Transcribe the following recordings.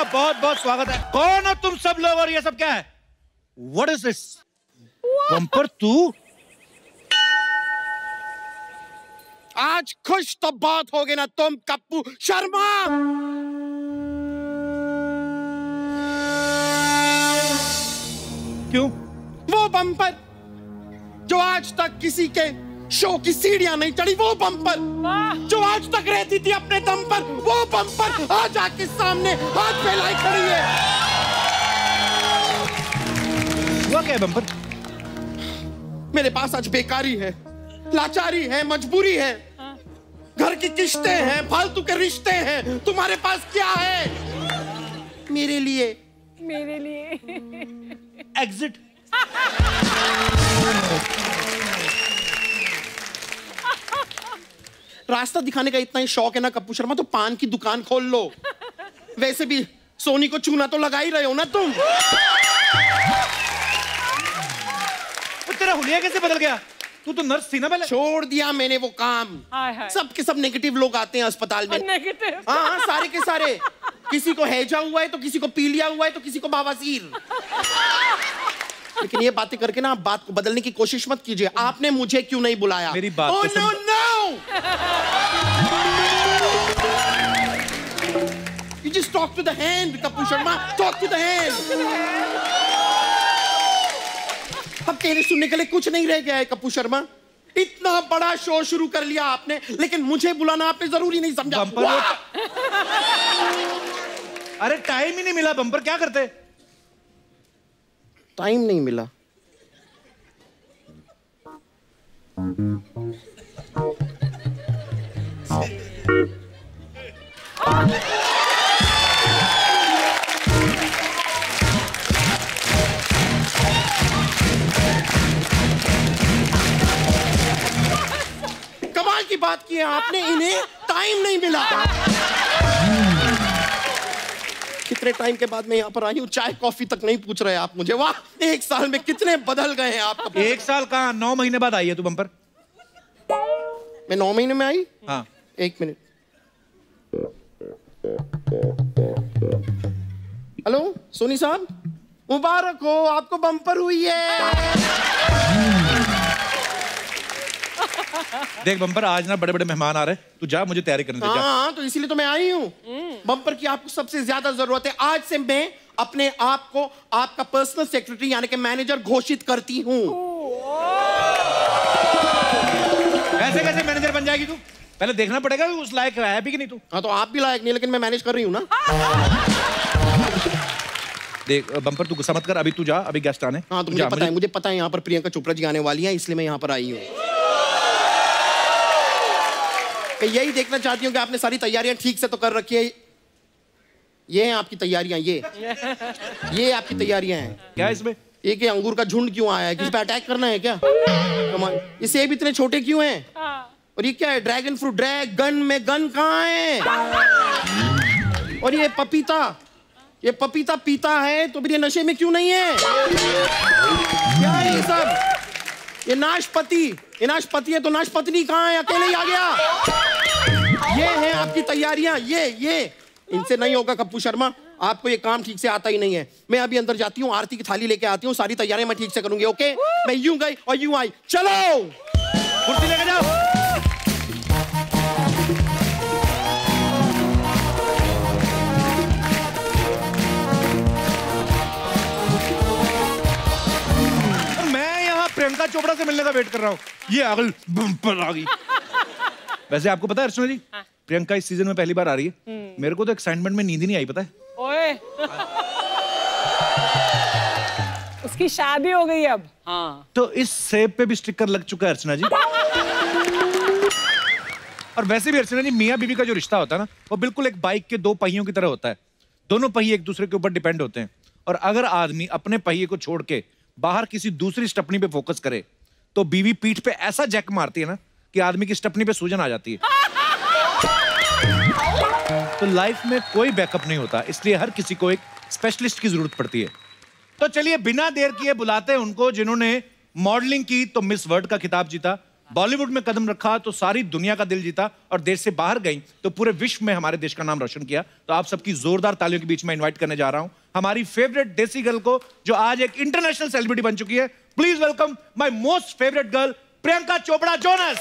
आपका बहुत बहुत स्वागत है। कौन हो तुम सब लोग और ये सब क्या है? What is this? बम्पर तू? आज खुश तो बहुत होगे ना तुम कप्पू शर्मा। क्यों? वो बम्पर जो आज तक किसी के शो की सीढ़ियां नहीं चढ़ी, वो बम्पर जो आज तक रहती थी अपने दम पर, वो बम्पर आज आके सामने हाथ फैलाए खड़ी है। हुआ क्या है बम्पर? मेरे पास आज बेकारी है, लाचारी है, मजबूरी है, घर की किस्तें हैं, फालतू के रिश्ते हैं। तुम्हारे पास क्या है मेरे लिए? एग्जिट। रास्ता दिखाने का इतना ही शौक है ना कप्पू शर्मा, तो पान की दुकान खोल लो। वैसे भी सोनी को चूना तो लगा ही रहे हो ना तुम। तेरा हुलिया कैसे बदल गया? तू तो नर्स थी ना पहले। छोड़ दिया मैंने वो काम। सब के सब नेगेटिव लोग आते हैं अस्पताल में। नेगेटिव? हाँ, सारे के सारे। किसी को हैजा हुआ है तो किसी को पीलिया हुआ है तो किसी को बवासीर। लेकिन ये बातें करके ना आप बात को बदलने की कोशिश मत कीजिए। आपने मुझे क्यों नहीं बुलाया? मेरी बात oh, no, no! You just talk to the hand, Kappu Sharma. Talk to the hand. अब कहने सुनने के लिए कुछ नहीं रह गया है कप्पू शर्मा। इतना बड़ा शो शुरू कर लिया आपने, लेकिन मुझे बुलाना आपने जरूरी नहीं समझा। अरे टाइम ही नहीं मिला बम्पर, क्या करते? टाइम नहीं मिला। कमाल की बात की है आपने, इन्हें टाइम नहीं मिला। कितने टाइम के बाद मैं यहाँ पर आई हूँ, चाय कॉफी तक नहीं पूछ रहे आप मुझे। वाह, 1 साल में कितने बदल गए हैं आप। 1 साल कहाँ, 9 महीने बाद आई है तू बम्पर। मैं 9 महीने में आई? हाँ। 1 मिनट। हेलो सोनी साहब, मुबारक हो, आपको बम्पर हुई है। देख बम्पर, आज ना बड़े बड़े मेहमान आ रहे हैं, तू जा, मुझे तैयारी करने दे। हाँ, तो इसीलिए तो मैं आई हूँ। बम्पर की आपको सबसे ज्यादा जरूरत है। आज से मैं अपने आप को आपका पर्सनल सेक्रेटरी यानी कि मैनेजर घोषित करती हूँ। ऐसे कैसे मैनेजर बन जाएगी तू? पहले देखना पड़ेगा उस लायक है भी कि नहीं तू। हाँ, तो आप भी लायक नहीं, लेकिन मैं मैनेज कर रही हूँ ना। देख बम्पर, तू गुस्सा मत कर, अभी तू जा, अभी गेस्ट आने। हाँ, तो मुझे पता है यहाँ पर प्रियंका चोपड़ा जी आने वाली हैं, इसलिए मैं यहाँ पर आई हूँ। मैं यही देखना चाहती हूँ कि आपने सारी तैयारियां ठीक से तो कर रखी है। ये हैं आपकी तैयारियां, ये आपकी तैयारियां हैं। क्या है इसमें? ये अंगूर का झुंड क्यों आया है? किसी पे अटैक करना है क्या? ये सेब इतने छोटे क्यों हैं? और ये क्या है? Dragon fruit. ड्रैगन में गन कहाँ है? और ये पपीता पीता है तो फिर ये नशे में क्यों नहीं है? क्या है ये सब? ये नाशपति है तो नाशपत्नी कहाँ है? अकेले ही आ गया। ये है आपकी तैयारियां, ये इनसे नहीं होगा कप्पू शर्मा, आपको ये काम ठीक से आता ही नहीं है। मैं अभी अंदर जाती हूँ, आरती की थाली लेके आती हूँ, सारी तैयारियां मैं ठीक से करूंगी। ओके, मैं यूं गई और यूं आई। चलो कुर्सी लेके जाओ। प्रियंका चोपड़ा से मिलने का वेट कर रहा हूँ, ये अगल बम्पर आ गई। वैसे आपको पता है अर्चना जी, प्रियंका इस सीजन में पहली बार आ रही है। मेरे को तो एक्साइटमेंट में नींद ही नहीं आई, पता है? ओए। उसकी शादी हो गई अब। हाँ। तो इस सेब पे भी स्टिकर लग चुका है अर्चना जी। और वैसे भी अर्चना जी, मियाँ बीवी का जो रिश्ता होता है ना, वो बिल्कुल एक बाइक के 2 पहियों की तरह होता है। दोनों पहिए एक दूसरे के ऊपर डिपेंड होते हैं, और अगर आदमी अपने पहिए को छोड़ के बाहर किसी दूसरी स्टपनी पे फोकस करे तो बीवी पीठ पे ऐसा जैक मारती है ना कि आदमी की स्टपनी पे सूजन आ जाती है। तो लाइफ में कोई बैकअप नहीं होता, इसलिए हर किसी को एक स्पेशलिस्ट की जरूरत पड़ती है। तो चलिए बिना देर किए बुलाते हैं उनको जिन्होंने मॉडलिंग की तो मिस वर्ल्ड का खिताब जीता, बॉलीवुड में कदम रखा तो सारी दुनिया का दिल जीता, और देश से बाहर गई तो पूरे विश्व में हमारे देश का नाम रोशन किया। तो आप सबकी जोरदार तालियों के बीच में इनवाइट करने जा रहा हूं हमारी फेवरेट देसी गर्ल को, जो आज एक इंटरनेशनल सेलिब्रिटी बन चुकी है। Please welcome my most favourite girl Priyanka Chopra Jonas.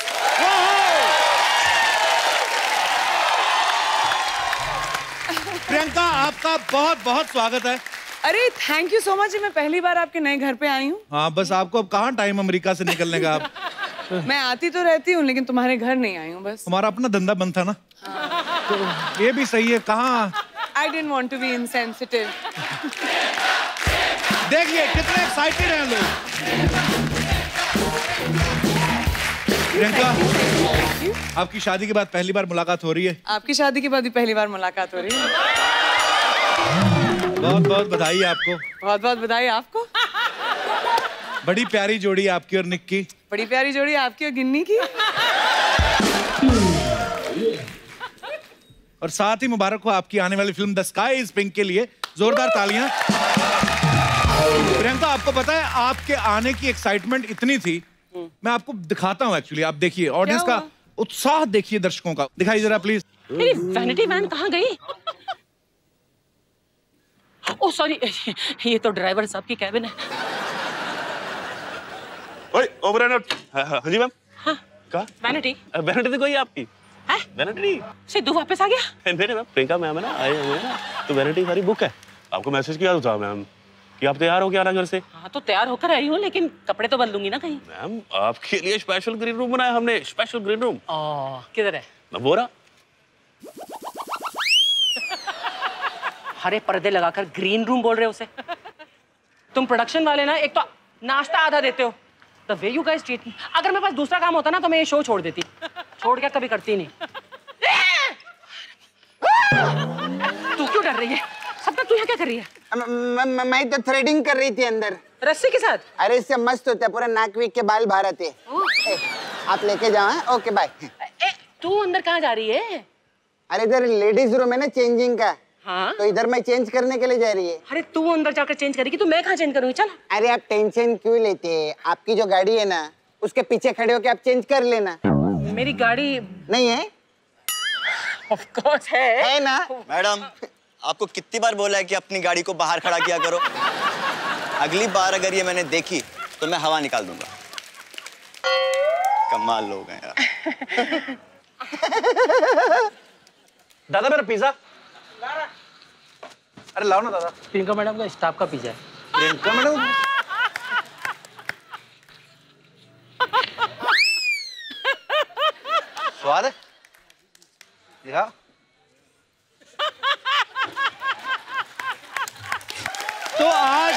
Priyanka, आपका बहुत बहुत स्वागत है। अरे थैंक यू सो मच। मैं पहली बार आपके नए घर पे आई हूँ। हाँ, बस आपको अब कहाँ टाइम अमेरिका से निकलने का। आप मैं आती तो रहती हूँ, लेकिन तुम्हारे घर नहीं आई हूँ बस। हमारा अपना धंधा बंद था ना। तो ये भी सही है। कहाँ I didn't want to be insensitive. देखिए कितने एक्साइटेड हैं लोग। प्रियंका, आपकी शादी के बाद पहली बार मुलाकात हो रही है। आपकी शादी के बाद भी पहली बार मुलाकात हो रही है। बहुत बहुत बधाई आपको। बहुत बहुत बधाई आपको। बड़ी प्यारी जोड़ी आपकी और निक की। बड़ी प्यारी जोड़ी आपकी और गिन्नी की। और साथ ही मुबारक हो आपकी आने वाली film the sky is pink के लिए। जोरदार तालियां। प्रियंका, आपको पता है आपके आने की एक्साइटमेंट इतनी थी, मैं आपको दिखाता हूं एक्चुअली। आप देखिए ऑडियंस का उत्साह, देखिए दर्शकों का। दिखाई जरा प्लीज। मेरी वैनिटी वैन कहाँ गई? ओह सॉरी, ये तो ड्राइवर साहब की कैबिन है। ओए ओबरान, हाँ जी मैम। हाँ, कहा? वैनिटी। वैनिटी तो कोई आपकी है? वैनिटी सिद्धू वापस आ गया? नहीं मैम, प्रियंका मैम है ना, आए हुए हैं ना, तो वैनिटी सारी बुक है। आपको मैसेज किया तो था मैम कि आप तैयार हो के आना घर से। हाँ तो तैयार होकर आई हूँ, लेकिन कपड़े तो बदलूंगी ना कहीं। मैम, आपके लिए स्पेशल ग्रीन रूम बनाया हमने, स्पेशल ग्रीन रूम। किधर है? वो रहा। हरे पर्दे लगाकर ग्रीन रूम बोल रहे हो उसे? तुम प्रोडक्शन वाले ना, एक तो नाश्ता आधा देते हो। The way you guys treat me. अगर मेरे पास दूसरा काम होता ना तो मैं ये शो छोड़ देती। छोड़ के कभी करती नहीं। तू क्यों डर रही है? सबका तू यहाँ क्या कर रही है? मैं तो थ्रेडिंग कर रही थी अंदर। रस्सी के साथ? अरे इससे मस्त होता है, पूरा नाक वीक के बाल बाहर आते हैं। आप लेके जाओ। Okay bye. तू अंदर कहाँ जा रही है? अरे इधर लेडीज रूम है ना चेंजिंग का। हाँ? तो इधर मैं चेंज करने के लिए जा रही है। अरे तू अंदर जाकर चेंज करेगी तो मैं कहाँ चेंज करूँगी? चल। अरे आप टेंशन क्यों लेते हैं? आपकी जो गाड़ी है ना, उसके पीछे खड़े होके आप चेंज कर लेना। मेरी गाड़ी नहीं है? ऑफ कोर्स है ना? मैडम, आपको कितनी बार बोला है कि अपनी गाड़ी को बाहर खड़ा किया करो। अगली बार अगर ये मैंने देखी तो मैं हवा निकाल दूंगा। कमाल लोग हैं यार। दादा मेरा पिज्जा। अरे लाओ ना दादा। प्रियंका मैडम का स्टाफ का पिज्जा है। प्रियंका मैडम, स्वाद है? दिखा। तो आज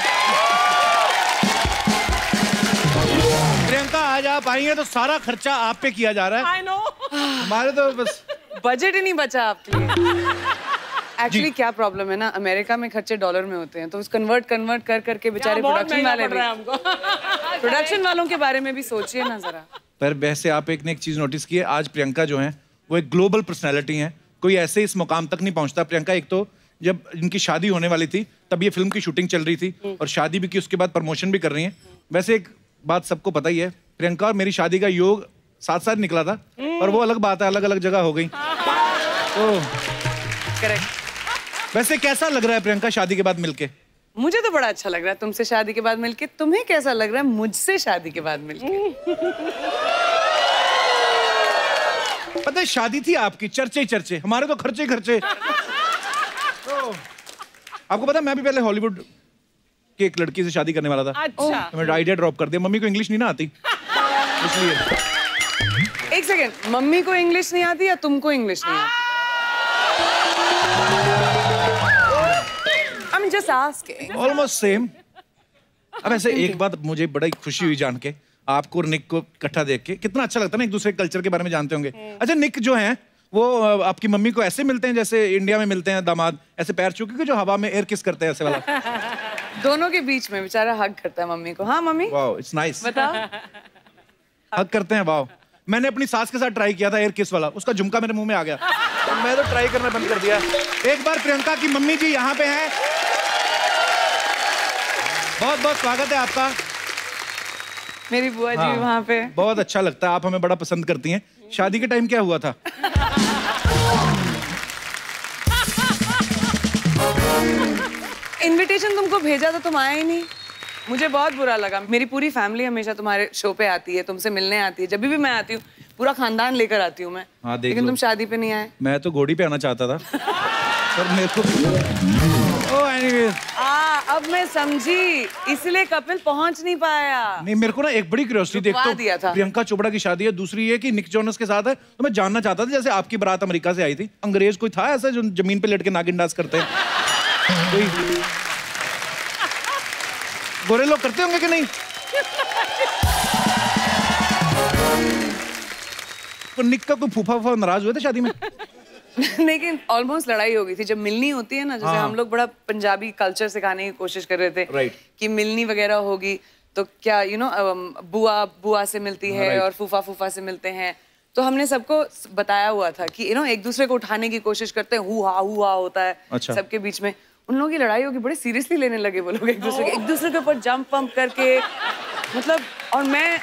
प्रियंका, आज आप आई हैं तो सारा खर्चा आप पे किया जा रहा है। I know. हमारे तो बस बजट ही नहीं बचा आपके लिए। एक्चुअली क्या प्रॉब्लम है ना, अमेरिका में खर्चे डॉलर में होते हैं, तो उस कन्वर्ट कर करके बेचारे प्रोडक्शन वाले भी, प्रोडक्शन वालों के बारे में भी सोचिए ना जरा। पर वैसे आप एक ने एक चीज नोटिस की है, आज प्रियंका जो है वो एक ग्लोबल पर्सनैलिटी है। कोई ऐसे इस मुकाम तक नहीं पहुंचता। प्रियंका, एक तो जब इनकी शादी होने वाली थी तब ये फिल्म की शूटिंग चल रही थी, और शादी भी की, उसके बाद प्रमोशन भी कर रही हैं। वैसे एक बात सबको पता ही है, प्रियंका और मेरी शादी का योग साथ साथ निकला था, और वो अलग बात है, अलग अलग जगह हो गई। तो करेक्ट। वैसे कैसा लग रहा है प्रियंका शादी के बाद मिलके? मुझे तो बड़ा अच्छा लग रहा है तुमसे शादी के बाद मिलके। तुम्हें कैसा लग रहा है मुझसे शादी के बाद मिलके? पता है, शादी थी आपकी, चर्चे ही चर्चे, हमारे तो खर्चे ही खर्चे। तो आपको पता है, मैं भी पहले हॉलीवुड की एक लड़की से शादी करने वाला था। अच्छा। तो मैं आइडिया ड्रॉप कर दिया। मम्मी को इंग्लिश नहीं ना आती, इसलिए। एक सेकेंड, मम्मी को इंग्लिश नहीं आती या तुमको इंग्लिश नहीं आती? I'm just asking. Almost same. अब ऐसे एक बात मुझे बड़ी खुशी हुई जान के, आपको और निक को इकट्ठा देख के। कितना अच्छा लगता है ना, एक दूसरे कल्चर के बारे में जानते होंगे। अच्छा, निक जो है वो आपकी मम्मी को ऐसे मिलते हैं जैसे इंडिया में मिलते हैं दामाद, ऐसे पैर छू के जो हवा में एयर किस करते हैं, ऐसे वाला? दोनों के बीच में बेचारा हग करता है मम्मी को। हाँ मम्मी, वाओ, इट्स नाइस। बताओ। हग करते हैं, वाओ। मैंने अपनी सास के साथ ट्राई किया था एयर किस वाला, उसका झुमका मेरे मुंह में आ गया, तो मैं तो ट्राई करना बंद कर दिया। एक बार प्रियंका की मम्मी जी यहाँ पे हैं, बहुत बहुत स्वागत है आपका। मेरी बुआ जी हाँ, वहाँ पे। बहुत अच्छा लगता है, आप हमें बड़ा पसंद करती हैं। शादी के टाइम क्या हुआ था? इनविटेशन तुमको भेजा तो तुम आए ही नहीं, मुझे बहुत बुरा लगा। मेरी पूरी फैमिली हमेशा तुम्हारे शो पे आती है, तुमसे मिलने आती है, जब भी मैं आती हूँ पूरा खानदान लेकर आती हूँ मैं। हाँ, देख लेकिन लो। तुम शादी पे नहीं आए। मैं तो घोड़ी पे आना चाहता था पर मेरे को एनीवेज अब मैं समझी, इसलिए कपिल पहुंच नहीं पाया। नहीं, मेरे को ना एक बड़ी क्यूरियोसिटी, रुकवा देख दिया तो था। प्रियंका चोपड़ा की शादी है, दूसरी ये कि निक जोनस के साथ है, तो मैं जानना चाहता था जैसे आपकी बारात अमेरिका से आई थी, अंग्रेज कोई था ऐसा जो जमीन पे लेट के नागिन डांस करते हैं? कोई गोरे लोग करते होंगे कि नहीं? तो निक का कोई फूफा नाराज हुए थे शादी में? लेकिन ऑलमोस्ट लड़ाई हो गई थी जब मिलनी होती है ना, जैसे हाँ। हम लोग बड़ा पंजाबी कल्चर सिखाने की कोशिश कर रहे थे Right. कि मिलनी वगैरह होगी तो क्या बुआ बुआ से मिलती है Right. और फूफा फूफा से मिलते हैं, तो हमने सबको बताया हुआ था कि एक दूसरे को उठाने की कोशिश करते हैं, हुआ होता है अच्छा। सबके बीच में। उन लोगों की लड़ाई होगी, बड़े सीरियसली लेने लगे वो लोग एक दूसरे के ऊपर जंप पंप करके, मतलब। और मैं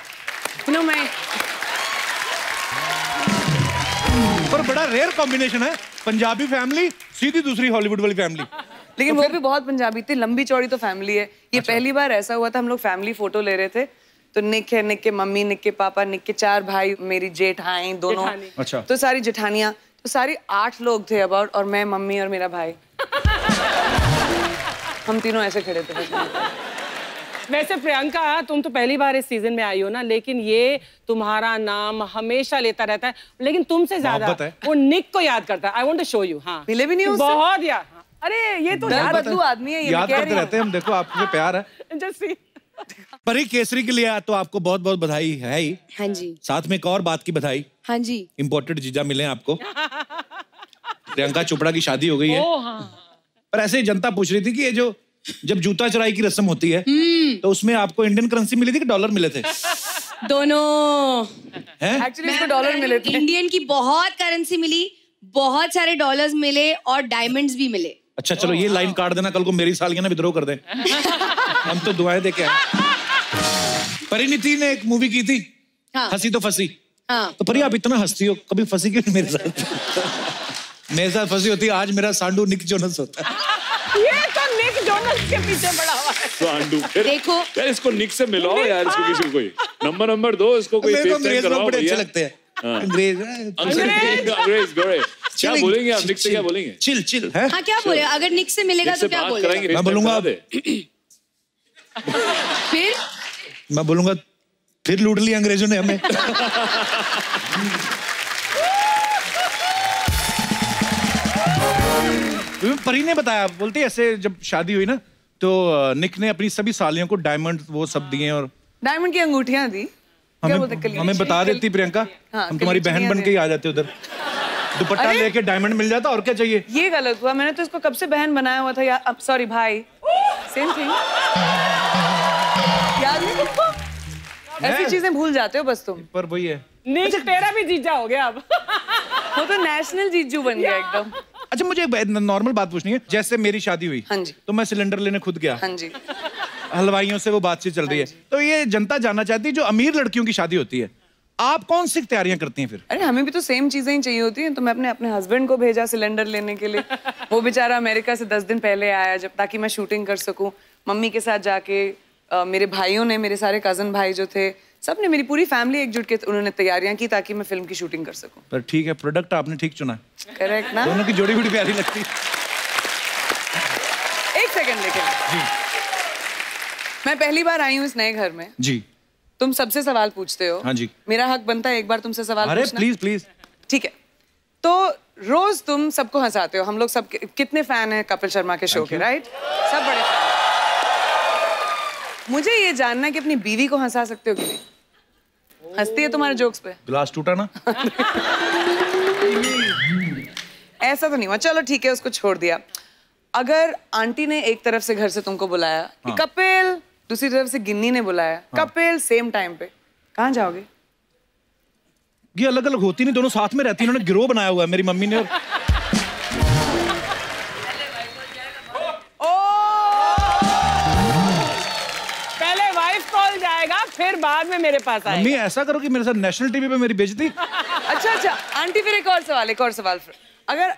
पर बड़ा रेयर कॉम्बिनेशन है, पंजाबी फैमिली सीधी दूसरी हॉलीवुड वाली फैमिली। लेकिन वो भी बहुत पंजाबी थी, लंबी चौड़ी तो फैमिली है। ये पहली बार ऐसा हुआ था, हम लोग फैमिली फोटो ले रहे थे, तो निक है, निक के मम्मी, निक के पापा, निक के 4 भाई, मेरी जेठाई दोनों, अच्छा। तो सारी जेठानियां, तो सारी 8 लोग थे अबाउट, और मैं, मम्मी और मेरा भाई। हम तीनों ऐसे खड़े थे। वैसे प्रियंका, तुम तो पहली बार इस सीजन में आई हो ना, लेकिन ये तुम्हारा नाम हमेशा लेता रहता है, लेकिन तुमसे ज्यादा मोहब्बत है। वो निक को याद करता है। I want to show you. हाँ, मिले भी नहीं उससे? बहुत याद। अरे ये तो दल बदलू आदमी है, ये याद करते रहते हैं हम, देखो आपसे प्यार है। जैसे परी केसरी के लिए तो आपको बहुत बहुत बधाई है ही। हाँ जी। साथ में एक और बात की बधाई, हाँ जी। इम्पोर्टेड जीजा मिले आपको। प्रियंका चोपड़ा की शादी हो गई है। पर ऐसे ही जनता पूछ रही थी कि ये जो जब जूता चुराई की रस्म होती है तो उसमें आपको इंडियन करेंसी मिली थी कि डॉलर मिले थे? दोनों। हैं? एक्चुअली इसको डॉलर मिले थे। इंडियन की बहुत करेंसी मिली, बहुत सारे डॉलर्स मिले और डायमंड्स भी मिले। अच्छा चलो, ये लाइन काट देना, कल को मेरी सालियां ना विद्रोह कर दें। हम तो दुआएं दे के आए। परिणीति ने एक मूवी की थी, हाँ। हंसी तो फंसी। हाँ। तो परी आप इतना हंसती हो, कभी फंसी क्यों मेरे साथ? मेरे साथ फंसी होती, आज मेरा सांडू निक जोनस होता है। ये तो निक जोनस के पीछे पड़ा हुआ है। सांडू, फिर देखो यार इसको निक से मिलाओ यार, इसको किसी को कोई नंबर दो, इसको कोई मेरे को FaceTime अंग्रेज लोग करवाओ बड़े अच्छे भैया। लगते हैं। हाँ। अंग्रेज अंग्रेज गोरे। क्या बोलेंगे आप निक से, क्या बोलेंगे? चिल चिल है। हाँ, क्या बोले? अगर निक से मिलेगा निक से तो क्या बात बोलेगा? कराएंगे, मैं बोलूंगा फिर मैं बोलूंगा फिर लूट लिया अंग्रेजों ने हमें। परी ने बताया, बोलती ऐसे जब शादी हुई ना तो निक ने अपनी सभी सालियों को डायमंड वो सब दिए, और डायमंड की अंगूठियां दी। क्या बोलते हैं, हमें बता देती प्रियंका, हाँ, हम तुम्हारी बहन बन के ही आ जाते उधर, दुपट्टा अरे! लेके डायमंड मिल जाता, और क्या चाहिए। ये गलत हुआ, मैंने तो इसको कब से बहन बनाया हुआ था यार। अब सॉरी भाई, सेम थिंग। याद नहीं तुमको? ऐसी चीजें भूल जाते हो बस तुम। पर वही है। निक तेरा भी जीजा हो गया अब। वो तो नेशनल जीजू बन गया एकदम। अच्छा मुझे एक नॉर्मल बात पूछनी है, जैसे मेरी शादी हुई हाँ जी। तो मैं सिलेंडर लेने खुद गया, हाँ जी। हलवाइयों से वो बातचीत चल रही है, तो ये जनता जानना चाहती है जो अमीर लड़कियों की शादी होती है, आप कौन सी तैयारियां करती हैं फिर? अरे हमें भी तो सेम चीजें ही चाहिए होती हैं, तो मैं अपने हस्बैंड को भेजा सिलेंडर लेने के लिए। वो बेचारा अमेरिका से 10 दिन पहले आया, जब ताकि मैं शूटिंग कर सकूं। मम्मी के साथ जाके मेरे भाइयों ने, मेरे सारे कजन भाई जो थे, सबने, मेरी पूरी फैमिली एकजुट के उन्होंने तैयारियां की ताकि मैं फिल्म की शूटिंग कर सकूं। पर ठीक है, प्रोडक्ट आपने ठीक चुना, करेक्ट ना? दोनों की जोड़ी बड़ी प्यारी लगती। एक सेकंड लेकिन मैं पहली बार आई हूँ इस नए घर में जी। तुम सबसे सवाल पूछते हो। हाँ जी। मेरा हक बनता है एक बार तुमसे सवाल अरे पूछना। Please please. ठीक है, तो रोज तुम सबको हंसाते हो, हम लोग सब कितने फैन हैं कपिल शर्मा के शो के, राइट? सब बड़े fan। मुझे ये जानना है कि अपनी बीवी को हंसा सकते हो कि नहीं? हंसती है तुम्हारे जोक्स पे? गिलास टूटा ना? ऐसा तो नहीं हुआ, चलो ठीक है, उसको छोड़ दिया। अगर आंटी ने एक तरफ से घर से तुमको बुलाया कि कपिल, दूसरी तरफ से गिन्नी ने बुलाया कपिल, सेम टाइम पे, कहाँ जाओगे? ये अलग अलग होती नहीं, दोनों साथ में रहती, इन्होंने गिरोह बनाया हुआ है मेरी मम्मी ने। और वाइफ कॉल जाएगा, फिर बाद में मेरे पास आएगा। मम्मी ऐसा करो कि मेरे साथ नेशनल टीवी पे मेरी बेइज्जती। अच्छा आंटी, फिर एक और सवाल। अगर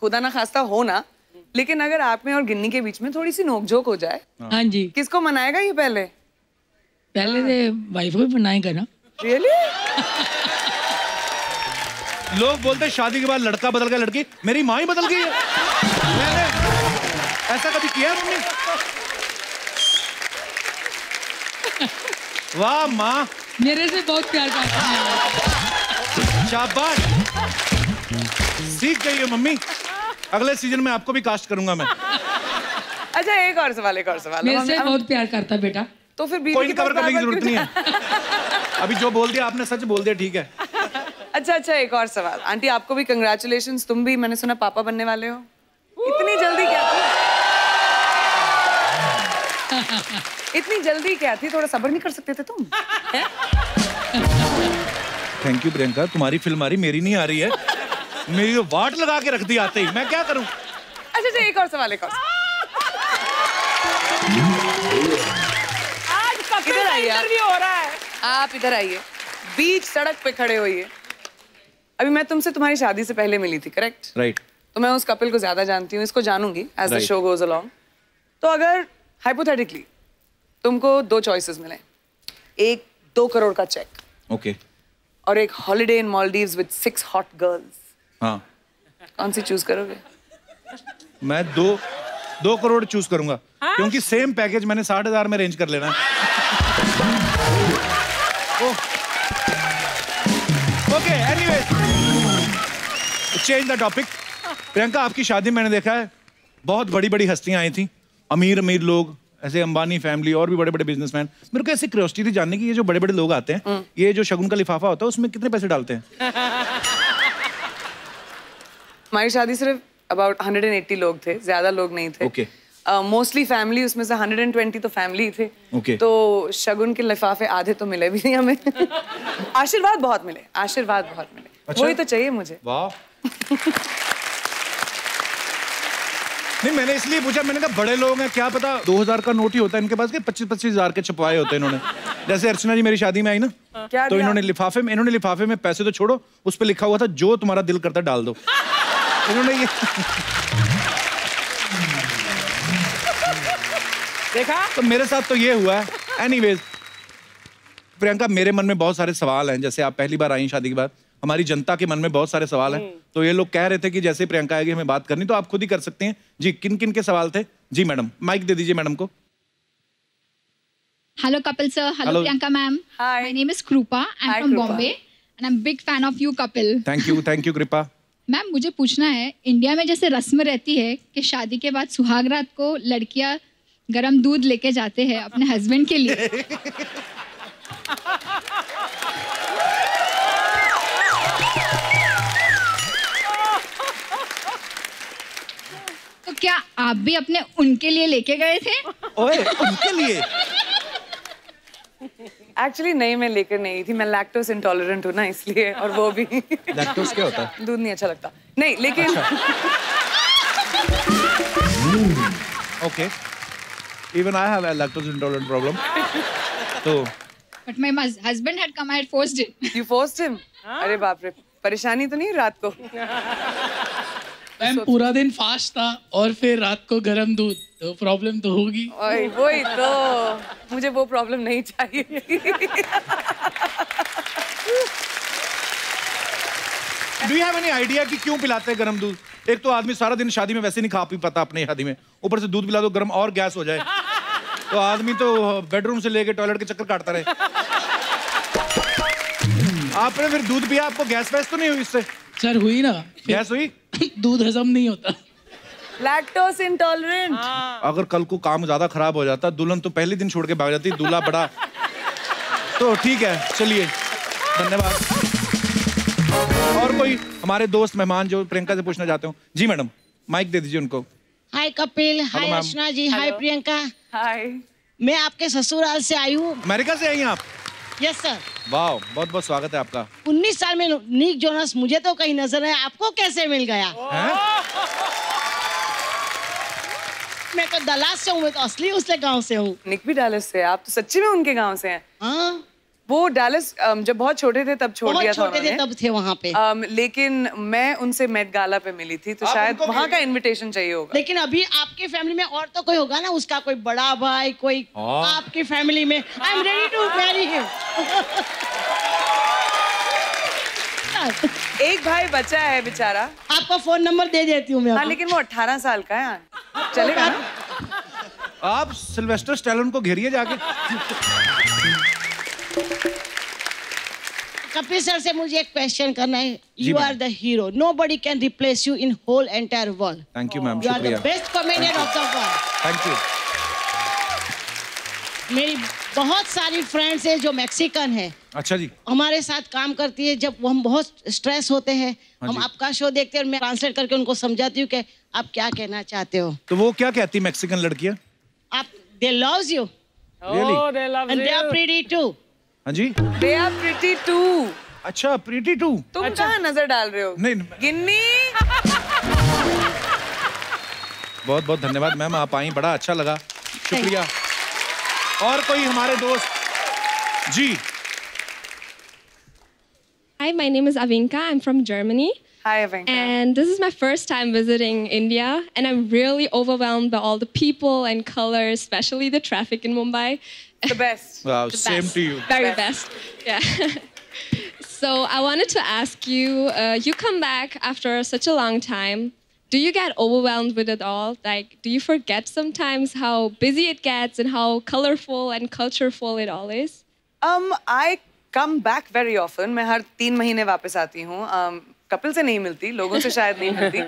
खुदा ना खास्ता हो ना, लेकिन अगर आप में और गिन्नी के बीच में थोड़ी सी नोकझोंक हो जाए, हाँ जी, किसको मनाएगा ये पहले तो वाइफ को बनाएगा ना। रियली? लोग बोलते हैं शादी के बाद लड़का बदल गया, लड़की, मेरी माँ ही बदल गई है। मैंने ऐसा कभी किया मम्मी? वाह माँ, मेरे से बहुत प्यार करता है। शाबाश, सीख गई है मम्मी। अगले सीजन में आपको भी कास्ट करूंगा मैं। अच्छा एक और सवाल। मेरे से बहुत प्यार करता है बेटा। तो फिर बीवी कोई के कवर पास करने की बार-बार जरूरत नहीं है। अभी जो बोल दिया आपने सच बोल दिया, ठीक है। अच्छा एक और सवाल। आंटी आपको भी कंग्रेचुलेशंस, तुम भी मैंने सुना पापा बनने वाले हो। इतनी जल्दी क्या थी? इतनी जल्दी क्या थी? थोड़ा सब्र नहीं कर सकते थे तुम? थैंक यू प्रियंका, तुम्हारी फिल्म आ रही, मेरी नहीं आ रही है। मेरी तो वाट लगा के रख दी आते ही, मैं क्या करूं? अच्छा एक और सवाल। आज कपिल का इंटरव्यू हो रहा है। आप इधर आइए, बीच सड़क पे खड़े होइए। अभी मैं तुमसे तुम्हारी शादी से पहले मिली थी, करेक्ट? राइट। तो मैं उस कपिल को ज्यादा जानती हूँ, इसको जानूंगी as the Right. Show goes along. तो अगर हाइपोथेटिकली तुमको 2 चॉइसेस मिले, एक 2 करोड़ का चेक ओके। और एक holiday in Maldives with 6 hot girls, हाँ, कौन सी चूज करोगे? मैं 2 करोड़ चूज करूंगा, क्योंकि सेम पैकेज मैंने 60,000 में अरेंज कर लेना। Okay, anyway, change the topic. Priyanka, आपकी शादी मैंने देखा है, बहुत बड़ी बड़ी हस्तियां आई थी, अमीर लोग, ऐसे अंबानी फैमिली और भी बड़े बड़े बिजनेसमैन। मेरे को ऐसी क्यूरियोसिटी थी जानने की, ये जो बड़े बड़े लोग आते हैं, ये जो शगुन का लिफाफा होता है, उसमें कितने पैसे डालते हैं? हमारी शादी सिर्फ अबाउट 180 लोग थे, ज्यादा लोग नहीं थे। ओके। मोस्टली फैमिली, उसमें से 120 तो फैमिली थे। Okay. तो शगुन के लिफाफे आधे तो मिले भी नहीं हमें। आशीर्वाद बहुत मिले। अच्छा? वही तो चाहिए मुझे। वाह। नहीं, मैंने इसलिए पूछा, मैंने कहा बड़े लोग हैं, क्या पता 2000 का नोट ही होता है इनके पास, के 25-25 हजार के छपवाए होते हैं इन्होंने। जैसे अर्चना जी मेरी शादी में आई ना, क्या तो दिया? इन्होंने लिफाफे में पैसे तो छोड़ो, उस पे लिखा हुआ था जो तुम्हारा दिल करता डाल दो। इन्होंने ये देखा? तो मेरे साथ तो ये हुआ है। एनीवेज प्रियंका, मेरे मन में बहुत सारे सवाल हैं। जैसे आप पहली बार आई शादी के बाद, हमारी जनता के मन में बहुत सारे सवाल हैं। तो ये लोग कह रहे थे कि जैसे प्रियंका आएगी हमें बात करनी, तो आप खुद ही कर सकते हैं जी। किन किन के सवाल थे? जी मैडम, माइक दे दीजिए मैडम को। Hello couple sir, hello Priyanka ma'am. Hi. My name is Krupa. I'm Hi, from Krupa. Bombay and I'm big fan of you couple. Thank you कृपा। मैम मुझे पूछना है, इंडिया में जैसे रस्म रहती है कि शादी के बाद सुहाग रात को लड़कियां गरम दूध लेके जाते हैं अपने हस्बैंड के लिए, तो क्या आप भी अपने उनके लिए लेके गए थे? ओए, उनके लिए? एक्चुअली नहीं, मैं लेकर नहीं थी, मैं लैक्टोज इंटॉलरेंट हूँ ना, इसलिए। और वो भी लैक्टोज क्या होता है? दूध नहीं अच्छा लगता। नहीं, लेकिन okay, even I have a lactose intolerant problem. तो But my husband had come, I had forced it. You forced him? अरे बाप रे, परेशानी तो नहीं रात को? मैम पूरा दिन फास्ट था और फिर रात को गरम दूध, तो प्रॉब्लम तो होगी। वही तो, मुझे वो प्रॉब्लम नहीं चाहिए। Do you have any idea कि क्यों पिलाते हैं गरम दूध? एक तो आदमी सारा दिन शादी में वैसे नहीं खा पी पाता अपनी शादी में, ऊपर से दूध पिला दो गरम और गैस हो जाए, तो आदमी तो बेडरूम से लेके टॉयलेट के चक्कर काटता रहे। आपने फिर दूध पिया, आपको गैस वैस तो नहीं हुई इससे? सर हुई ना, गैस हुई? दूध हजम नहीं होता। Lactose intolerant. अगर कल को काम ज्यादा खराब हो जाता, दुल्हन तो पहले दिन छोड़ के भाग जाती, दूल्हा बड़ा। तो ठीक है, चलिए, धन्यवाद। और कोई हमारे दोस्त मेहमान जो प्रियंका से पूछना चाहते हो? जी मैडम, माइक दे दीजिए उनको। हाय कपिल, हाय मैम। अर्चना जी, हाय प्रियंका। हाय। मैं आपके ससुराल से आई हूँ। अमेरिका से आई हैं आप? Yes sir. वाह, बहुत बहुत स्वागत है आपका। 19 साल में निक जोनस मुझे तो कहीं नजर है, आपको कैसे मिल गया? मैं तो दलास से हूँ, मैं तो असली उसके गांव से हूँ। निक भी डालस से, आप तो सच्ची में उनके गांव से हैं। हाँ, वो डालस जब बहुत छोटे थे तब छोड़ दिया था छोटे थे तब थे वहाँ पे। लेकिन मैं उनसे मेट गाला पे मिली थी, तो शायद वहाँ का इनविटेशन चाहिए होगा। लेकिन अभी आपकी फैमिली में और तो कोई होगा ना, उसका कोई बड़ा भाई, कोई आपकी फैमिली में। I am ready to marry him. एक भाई बचा है बेचारा। आपका फोन नंबर दे देती हूँ मैं। हाँ, लेकिन वो 18 साल का है, चलेगा ना? आप सिल्वेस्टर स्टैलोन को घेरिए जाके। कपिल सर से मुझे एक क्वेश्चन करना है। You are the hero, nobody can replace you in whole entire world. Thank you ma'am, you are the शुक्रिया। Best comedian of the world. Thank you. मेरी बहुत सारी फ्रेंड्स हैं जो मैक्सिकन है, अच्छा जी। हमारे साथ काम करती है। जब हम बहुत स्ट्रेस होते हैं, हाँ हम जी। आपका शो देखते हैं और मैं ट्रांसलेट करके उनको समझाती हूँ कि आप क्या कहना चाहते हो। तो वो क्या कहती मैक्सिकन लड़कियां? आप they loves you Really? And they are pretty too. हाँ जी। They are pretty too. अच्छा, प्रीटी टू। तुम कहाँ नजर डाल रहे हो? नहीं, गिन्नी। बहुत बहुत धन्यवाद मैम, आप आई, बड़ा अच्छा लगा, शुक्रिया। और कोई हमारे दोस्त जी? Hi, my name is Avinka. I'm from Germany. Hi, Avinka. And this is my first time visiting India, and I'm really overwhelmed by all the people and colors, especially the traffic in Mumbai. The best. Wow, The same best. to you. Very best. Yeah. So I wanted to ask you, you come back after such a long time. Do you get overwhelmed with it all? Like, do you forget sometimes how busy it gets and how colorful and cultureful it all is? I come back very often. मैं हर 3 महीने वापस आती हूँ। कपिल से नहीं मिलती, लोगों से शायद नहीं मिलती,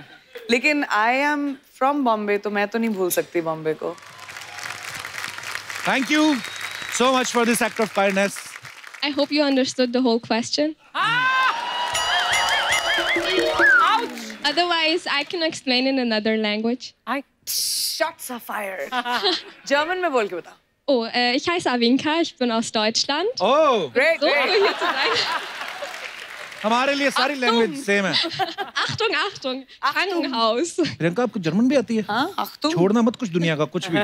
लेकिन I am from Bombay, तो मैं तो नहीं भूल सकती बॉम्बे को। Thank you so much for this act of kindness. I hope you understood the whole question. Otherwise, I can explain in another language. Shots are fired. German में बोल के बता। Oh, ich heiße Avinka, ich bin aus Deutschland. Oh, Great, So great. cool hier zu sein. हमारे लिए सारी language same है। Achtung, Achtung, Krankenhaus. Priyanka, आपको German भी आती है? हाँ, छोड़ना मत कुछ दुनिया का, कुछ भी,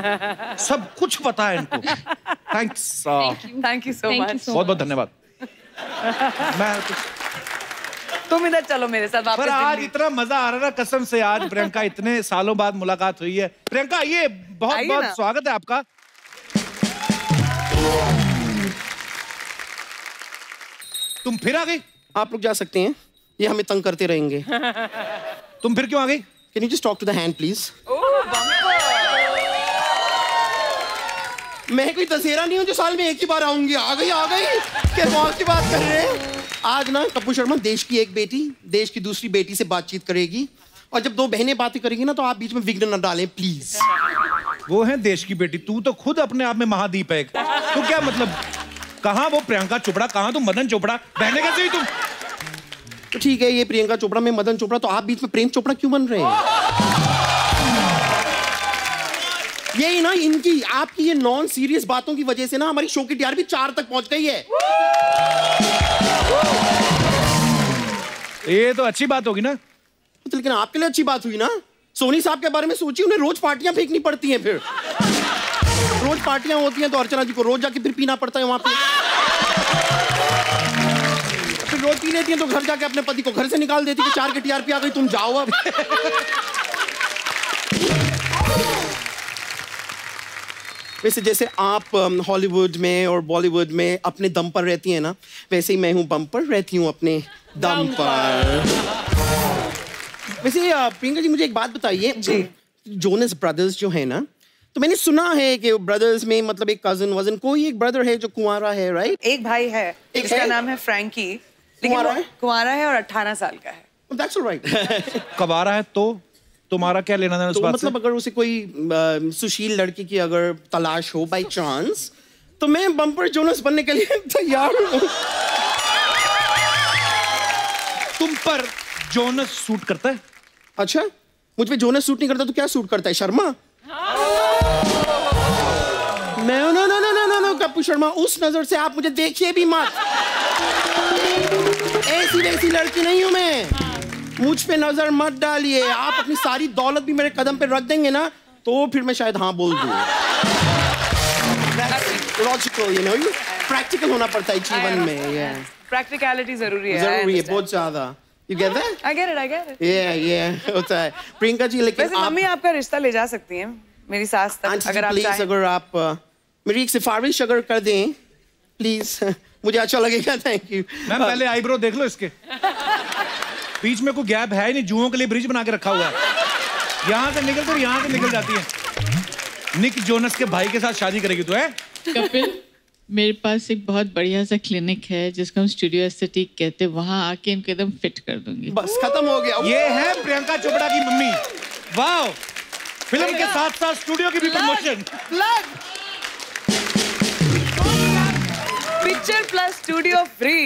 सब कुछ पता है इनको। Thanks. Thank you so much. बहुत बहुत धन्यवाद। मैं तुम इधर चलो मेरे साथ वापस पर आज दिल्ली। इतना मजा आ रहा ना, कसम से। आज प्रियंका, इतने सालों बाद मुलाकात हुई है। प्रियंका, ये बहुत आइए बहुत ना। स्वागत है आपका। तुम फिर आ गई? आप लोग जा सकते हैं, ये हमें तंग करते रहेंगे। तुम फिर क्यों आ गई? Can you just talk to the hand, please? मैं कोई दशहरा नहीं हूँ जो साल में एक ही बार आऊंगी। आ गई क्या मौज की बात कर रहे हैं। आज ना कपूर शर्मा, देश की एक बेटी देश की दूसरी बेटी से बातचीत करेगी, और जब 2 बहनें बातें करेगी ना, तो आप बीच में विघ्न न डालें प्लीज। वो है देश की बेटी, तू तो खुद अपने आप में महादीप है। तो क्या मतलब, कहाँ वो प्रियंका चोपड़ा, कहाँ तुम मदन चोपड़ा, बहने कैसे हुई तुम? तो ठीक है, ये प्रियंका चोपड़ा, मैं मदन चोपड़ा, तो आप बीच में प्रेम चोपड़ा क्यों बन रहे हैं? यही ना, इनकी आपकी ये नॉन सीरियस बातों की वजह से ना हमारी शो की टीआरपी 4 तक पहुंच गई है। ये तो अच्छी बात होगी ना। तो लेकिन आपके लिए अच्छी बात हुई ना। सोनी साहब के बारे में सोचिए, उन्हें रोज पार्टियां फेंकनी पड़ती हैं, फिर रोज पार्टियां होती हैं, तो अर्चना जी को रोज जाके फिर पीना पड़ता है वहां पे। फिर रोज पी लेती हैं, तो घर जाके अपने पति को घर से निकाल देती है कि 4 की टीआरपी आ गई, तुम जाओ अब। वैसे जैसे आप हॉलीवुड में और बॉलीवुड में अपने दम पर रहती हैं ना, वैसे ही मैं हूँ बम पर, रहती हूँ अपने दम पर। वैसे प्रियंका जी, मुझे एक बात बताइए, जोनस ब्रदर्स जो है ना, तो मैंने सुना है कि ब्रदर्स में मतलब एक कजन वजन कोई एक ब्रदर है जो कुंवारा है, राइट? एक भाई है, जिसका नाम है फ्रैंकी, लेकिन वो कुंवारा है और 18 साल का है। That's all right. कबारा है तो तुम्हारा क्या लेना देना उस तो बात मतलब से? अगर उसे कोई सुशील लड़की की अगर तलाश हो बाय चांस, तो मैं बम्पर जोनस बनने के लिए तैयार हूँ। तुम पर जोनस सूट करता है? अच्छा, मुझ पे जोनस सूट नहीं करता तो क्या सूट करता है? Sharma? No no no no no no Kapoor Sharma, उस नजर से आप मुझे देखिए भी मत। ऐसी वैसी लड़की नहीं हूं मैं, मुझ पे नजर मत डालिए। आप अपनी सारी दौलत भी मेरे कदम पे रख देंगे ना, तो फिर मैं शायद हाँ बोल दूँ। लॉजिकल, यू नो, प्रैक्टिकल होना पड़ता है जीवन में। प्रैक्टिकलिटी जरूरी है। जरूरी है, बहुत ज्यादा। You get that? I get it. Yeah, होता है। प्रियंका जी, लेकिन वैसे मम्मी आपका रिश्ता ले जा सकती हैं मेरी सास तक, अगर आप चाहें। अगर आप मेरी एक सिफारिश अगर कर दें, प्लीज, मुझे अच्छा लगेगा। Thank you. मैम पहले आईब्रो देख लो इसके, बीच में कोई गैप है ही नहीं, जुओं के लिए ब्रिज बना के रखा हुआ है। यहाँ से निकल कर यहाँ से निकल जाती है। निक जोनस के भाई के साथ शादी करेगी तू है? कपिल, मेरे पास एक बहुत बढ़िया सा क्लिनिक है जिसको हम स्टूडियो एस्थेटिक कहते हैं, वहाँ आके इनको एकदम फिट कर दूंगी। बस खत्म हो गया। ये है प्रियंका चोपड़ा की मम्मी। वाह, फिल्म के साथ साथ स्टूडियो की भी promotion. Picture plus studio free.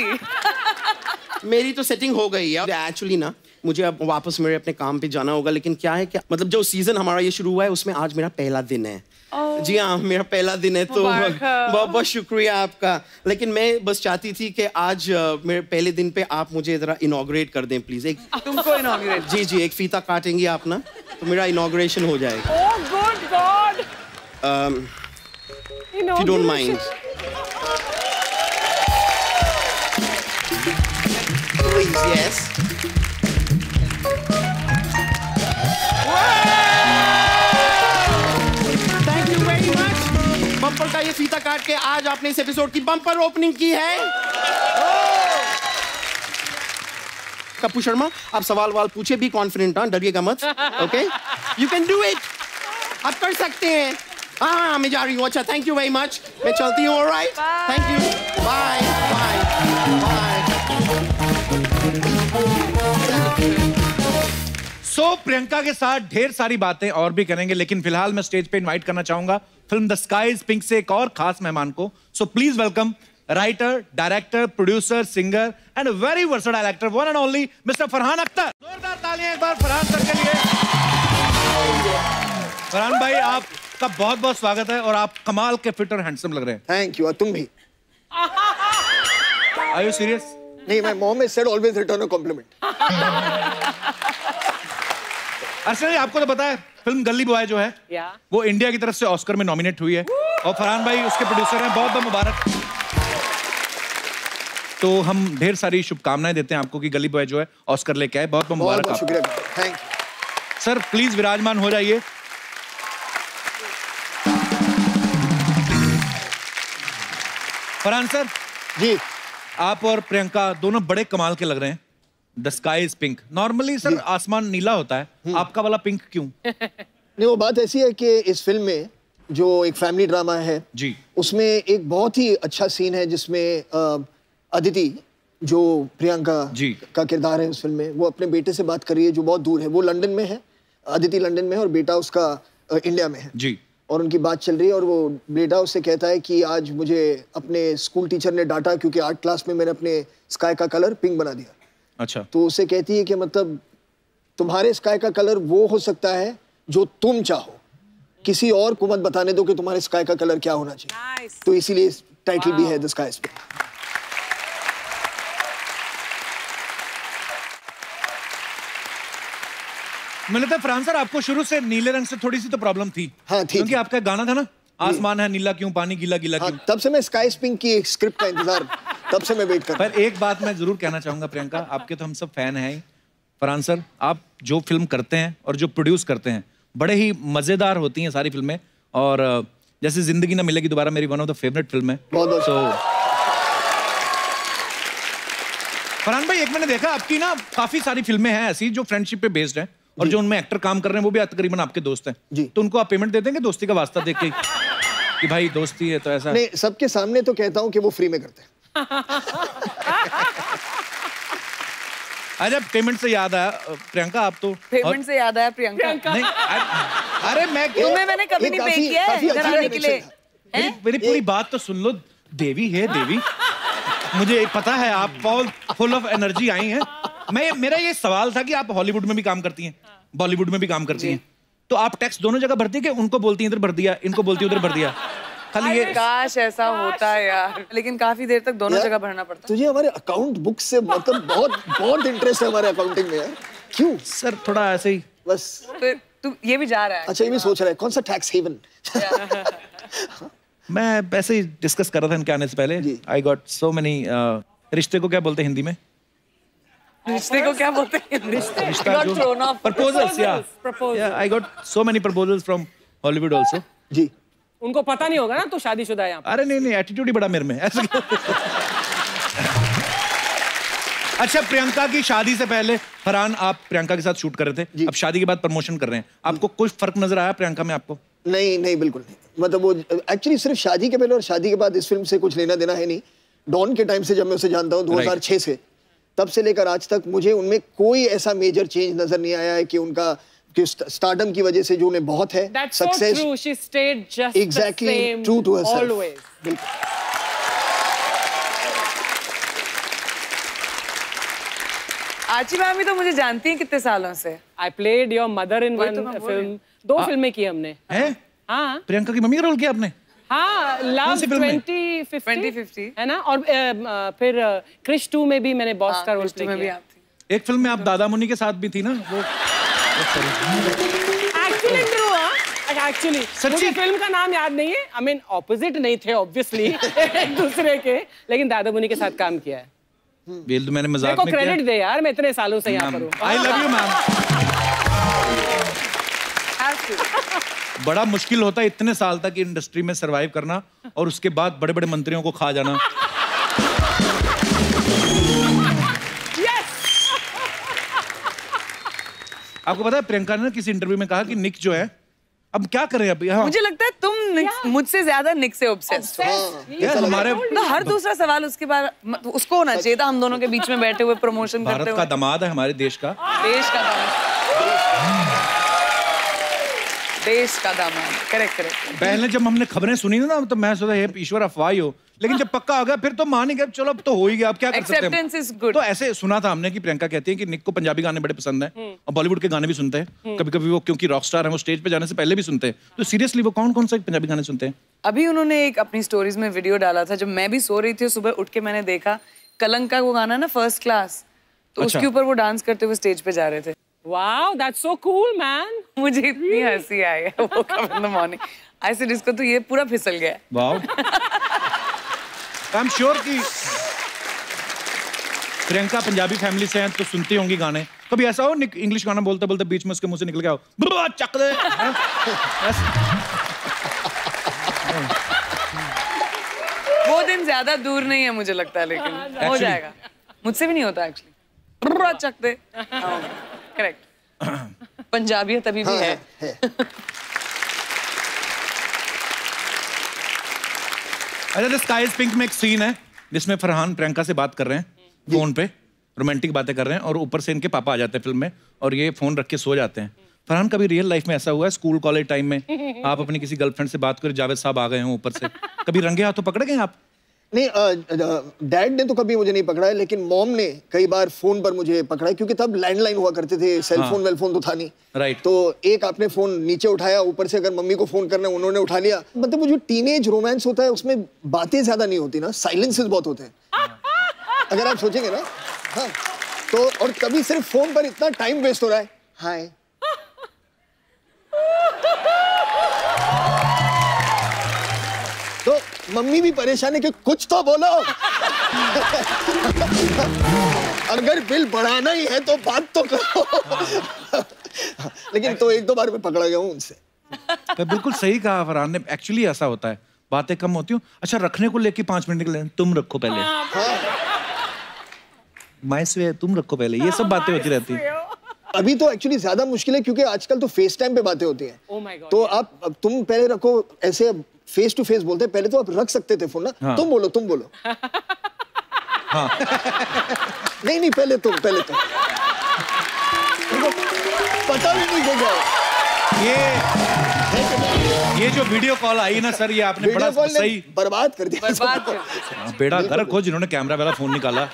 मेरी तो सेटिंग हो गई है एक्चुअली ना, मुझे अब वापस मेरे अपने काम पे जाना होगा। लेकिन क्या है, क्या मतलब जो सीजन हमारा ये शुरू हुआ है उसमें आज मेरा पहला दिन है। जी हाँ, मेरा पहला दिन है, तो बहुत बहुत शुक्रिया आपका। लेकिन मैं बस चाहती थी कि आज मेरे पहले दिन पे आप मुझे जरा इनॉग्रेट कर दें प्लीज। एक तुमको इनॉग्रेट? जी, एक फीता काटेंगी आप ना, तो मेरा इनॉग्रेशन हो जाएगा। Oh good God, if you don't mind. Please, yes. Thank you very much. Bumper का ये फीता काट के आज आपने इस एपिसोड की बम्पर ओपनिंग की है। कपूर शर्मा, आप सवाल पूछे भी कॉन्फिडेंट, हाँ, डरिएगा मत। Okay, you can do it, आप कर सकते हैं। हाँ, मैं जा रही हूँ। अच्छा, थैंक यू वेरी मच, मैं चलती हूँ। Alright, thank you, bye bye bye. So Priyanka के साथ ढेर सारी बातें और भी करेंगे, लेकिन फिलहाल मैं स्टेज पे इनवाइट करना चाहूंगा film the sky is pink से एक और खास मेहमान को। So please welcome writer, director, producer, singer and very versatile actor, one and only mister Farhan Akhtar. जोरदार तालियां एक बार फरहान सर के लिए। फरहान भाई, आपका बहुत बहुत स्वागत है और आप कमाल के फिट और हैंडसम लग रहे हैं। थैंक यू, और तुम भी। Are you serious? नहीं, my mom has said always return a compliment. Archana ji, आपको तो पता है फिल्म गली बॉय जो है वो इंडिया की तरफ से ऑस्कर में नॉमिनेट हुई है और फरहान भाई उसके प्रोड्यूसर हैं। बहुत बहुत मुबारक। तो हम ढेर सारी शुभकामनाएं देते हैं आपको कि गली बॉय जो है ऑस्कर लेके आए। बहुत बहुत मुबारक। बहुत शुक्रिया, थैंक यू सर। प्लीज विराजमान हो जाइए। फरहान सर जी, आप और प्रियंका दोनों बड़े कमाल के लग रहे हैं। The sky is pink. Normally sir आसमान नीला होता है, आपका वाला पिंक क्यों? नहीं, वो बात ऐसी है कि इस फिल्म में जो एक फैमिली ड्रामा है जी, उसमें एक बहुत ही अच्छा सीन है जिसमें अदिति, जो प्रियंका जी का किरदार है उस फिल्म में, वो अपने बेटे से बात कर रही है जो बहुत दूर है। वो लंदन में है, अदिति लंदन में है और बेटा उसका इंडिया में है जी। और उनकी बात चल रही है और वो बेटा उससे कहता है कि आज मुझे अपने स्कूल टीचर ने डांटा क्योंकि आर्ट क्लास में मैंने अपने स्काई का कलर पिंक बना दिया। अच्छा। तो उसे कहती है कि मतलब तुम्हारे स्काई का कलर वो हो सकता है जो तुम चाहो, किसी और को मत बताने दो कि तुम्हारे स्काई का कलर क्या होना चाहिए। तो इसीलिए टाइटल भी है द स्काई इज पिंक। मुझे लगता है फरहान सर आपको शुरू से नीले रंग से थोड़ी सी तो प्रॉब्लम थी। हाँ, थी। क्योंकि आपका गाना था ना, आसमान है नीला क्यों, पानी गीला गीला क्यों। तब से मैं स्काई इज पिंक की स्क्रिप्ट का इंतजार, तब से मैं वेट कर रहा हूं। पर एक बात मैं जरूर कहना चाहूंगा प्रियंका, आपके तो हम सब फैन हैं। फरहान सर, आप जो फिल्म करते हैं और जो प्रोड्यूस करते हैं बड़े ही मजेदार होती हैं सारी फिल्में। और जैसे जिंदगी ना मिलेगी दोबारा मेरी one of the favourite film है। बहुत फरहान भाई, एक मैंने देखा आपकी ना काफी सारी फिल्में हैं ऐसी जो फ्रेंडशिप पे बेस्ड हैं और जो उनमें एक्टर काम कर रहे हैं वो भी तकरीबन आपके दोस्त हैं जी। तो उनको आप पेमेंट दे देंगे दोस्ती का वास्ता देख के कि भाई दोस्ती है तो ऐसा? नहीं, सबके सामने तो कहता हूं कि वो फ्री में करते हैं। अच्छा, पेमेंट से याद आया प्रियंका, आप तो पेमेंट से याद आया प्रियंका नहीं, अरे तुम्हें मैंने कभी नहीं पे किया है इधर आने के लिए। मेरी पूरी बात तो सुन लो। देवी है देवी, मुझे पता है आप फुल ऑफ एनर्जी आई हैं। मेरा ये सवाल था कि आप हॉलीवुड में भी काम करती हैं, बॉलीवुड में भी काम करती हैं, तो आप टैक्स दोनों जगह भरती है कि उनको बोलती हैं इधर भर दिया, इनको बोलती है उधर भर दिया? खाली ये काश ऐसा होता है यार, लेकिन काफी देर तक दोनों जगह भरना पड़ता है। तुझे हमारे अकाउंट बुक से मतलब बहुत इंटरेस्ट है हमारे अकाउंटिंग में यार। क्यों सर? थोड़ा ऐसे ही बस। तू ये भी जा रहा है। अच्छा, ये भी सोच रहा है कौन सा टैक्स हेवन। मैं ऐसे ही डिस्कस कर रहा था इनके आने से पहले। आई गॉट सो मेनी रिश्ते को क्या बोलते हैं हिंदी में? रिश्ते को क्या बोलते हैं? प्रपोजल्स। या I got so many proposals from Hollywood also. जी। उनको पता नहीं होगा ना तो शादीशुदा है यहाँ। अरे नहीं, एटीट्यूड ही बड़ा मेरे में ऐसे। अच्छा, प्रियंका की शादी से पहले फरहान आप प्रियंका के साथ शूट कर रहे थे, अब शादी के बाद प्रमोशन कर रहे हैं, आपको कुछ फर्क नजर आया प्रियंका में आपको? नहीं, बिल्कुल नहीं। मतलब वो एक्चुअली सिर्फ शादी के पहले और शादी के बाद इस फिल्म से कुछ लेना देना है नहीं। डॉन के टाइम से जब मैं उसे जानता हूँ 2006 से, तब से लेकर आज तक मुझे उनमें कोई ऐसा मेजर चेंज नजर नहीं आया है कि उनका स्टारडम की वजह से जो उन्हें बहुत है success. Exactly, true to herself. आची मामी तो मुझे जानती हैं कितने सालों से। I played your mother in one film. 2 फिल्में की हमने। हैं? हाँ। प्रियंका की मम्मी का रोल किया आपने? हाँ, Love 2050 है ना, और फिर क्रिश 2 में भी मैंने बॉस का रोल प्ले किया। एक फिल्म में आप दादा मुनि के साथ भी थी ना वो? एक्चुअली मुझे फिल्म का नाम याद नहीं है। I mean, ऑपोजिट नहीं थे ऑब्वियसली एक दूसरे के, लेकिन दादा मुनि के साथ काम किया है। वेल तो मैंने मजाक में क्रेडिट दे यार, मैं इतने सालों से यहाँ पर हूँ। I love you ma'am. बड़ा मुश्किल होता है इतने साल तक इंडस्ट्री में सरवाइव करना और उसके बाद बड़े बड़े मंत्रियों को खा जाना। आपको पता है प्रियंका ने किसी इंटरव्यू में कहा कि निक जो है, अब क्या करें अभी? हाँ। मुझे लगता है तुम मुझसे ज्यादा निक से ऑब्सेस्ड हो। हमारे तो हर दूसरा सवाल उसके बारे उसको होना चाहिए था, हम दोनों के बीच में बैठे हुए प्रमोशन करते हुए। भारत का दामाद है हमारे देश का। देश का दामाद। करेक्ट। पहले जब हमने खबरें सुनी ना तो मैं सोचा हे ईश्वर अफवाह हो, लेकिन जब पक्का हो गया फिर तो मान ही गए, चलो अब तो हो ही गया, अब क्या कर सकते हैं। Acceptance is good. तो ऐसे सुना था हमने कि प्रियंका कहती है कि निक को पंजाबी गाने बड़े पसंद हैं और बॉलीवुड के गाने भी सुनते हैं कभी कभी वो, क्योंकि रॉक स्टार है वो स्टेज पे जाने से पहले भी सुनते हैं। तो सीरियसली वो कौन कौन से पंजाबी गाने सुनते हैं? अभी उन्होंने एक अपनी स्टोरीज में वीडियो डाला था, जब मैं भी सो रही थी सुबह उठ के मैंने देखा, कलंक का वो गाना ना फर्स्ट क्लास, तो उसके ऊपर वो डांस करते हुए स्टेज पे जा रहे थे। Wow, that's so cool, man. मुझे इतनी हंसी आई है वो कब in the morning. I said इसको तो ये पूरा फिसल गया। वाओ। आई एम श्योर कि प्रियंका पंजाबी फैमिली से हैं तो सुनती होंगी गाने। कभी ऐसा हो निक इंग्लिश गाना बोलते बोलते बीच में उसके मुंह से निकल गया हो चक दे? वो दिन ज्यादा दूर नहीं है मुझे लगता है, लेकिन हो जाएगा। मुझसे भी नहीं होता एक्चुअली। चक दे। करेक्ट। पंजाबी तभी भी है। अच्छा, द स्काई इज पिंक में एक सीन है जिसमें फरहान प्रियंका से बात कर रहे हैं फोन पे, रोमांटिक बातें कर रहे हैं और ऊपर से इनके पापा आ जाते हैं फिल्म में और ये फोन रख के सो जाते हैं। फरहान, कभी रियल लाइफ में ऐसा हुआ है स्कूल कॉलेज टाइम में आप अपनी किसी गर्लफ्रेंड से बात कर जावेद साहब आ गए हों ऊपर से, कभी रंगे हाथों पकड़ गए आप? नहीं, डैड ने तो कभी मुझे नहीं पकड़ा है, लेकिन मॉम ने कई बार फोन पर मुझे पकड़ा है, क्योंकि तब लैंडलाइन हुआ करते थे, सेल फोन वेलफोन तो था नहीं। राइट। तो एक आपने फोन नीचे उठाया, ऊपर से अगर मम्मी को फोन करना है उन्होंने उठा लिया। मतलब वो जो टीनेज रोमांस होता है उसमें बातें ज्यादा नहीं होती ना, साइलेंसेस बहुत होते हैं अगर आप सोचेंगे ना। हाँ, तो और कभी सिर्फ फोन पर इतना टाइम वेस्ट हो रहा है। हाय, तो मम्मी भी परेशान है कि कुछ तो बोलो अगर बिल बढ़ाना ही है तो बात तो करो। लेकिन तो 1-2 बार मैं पकड़ा गया हूँ उनसे। तो बिल्कुल सही कहा फरहान ने, एक्चुअली ऐसा होता है, बातें कम होती हूँ। अच्छा, रखने को लेके 5 मिनट निकले, तुम रखो पहले, माय तुम रखो पहले, ये सब बातें होती रहती है। अभी तो एक्चुअली ज्यादा मुश्किल है क्योंकि आजकल तो फेस टाइम पे बातें होती हैं। Oh my God, तो आप तुम पहले रखो, ऐसे फेस टू फेस बोलते हैं, पहले तो आप रख सकते थे फोन ना। हाँ। तुम बोलो हाँ। नहीं पहले तुम पता भी नहीं चला। ये जो वीडियो कॉल आई ना सर, ये आपने बड़ा सही बर्बाद कर दिया। बेड़ा गर्क हो जिन्होंने कैमरा वाला फोन निकाला।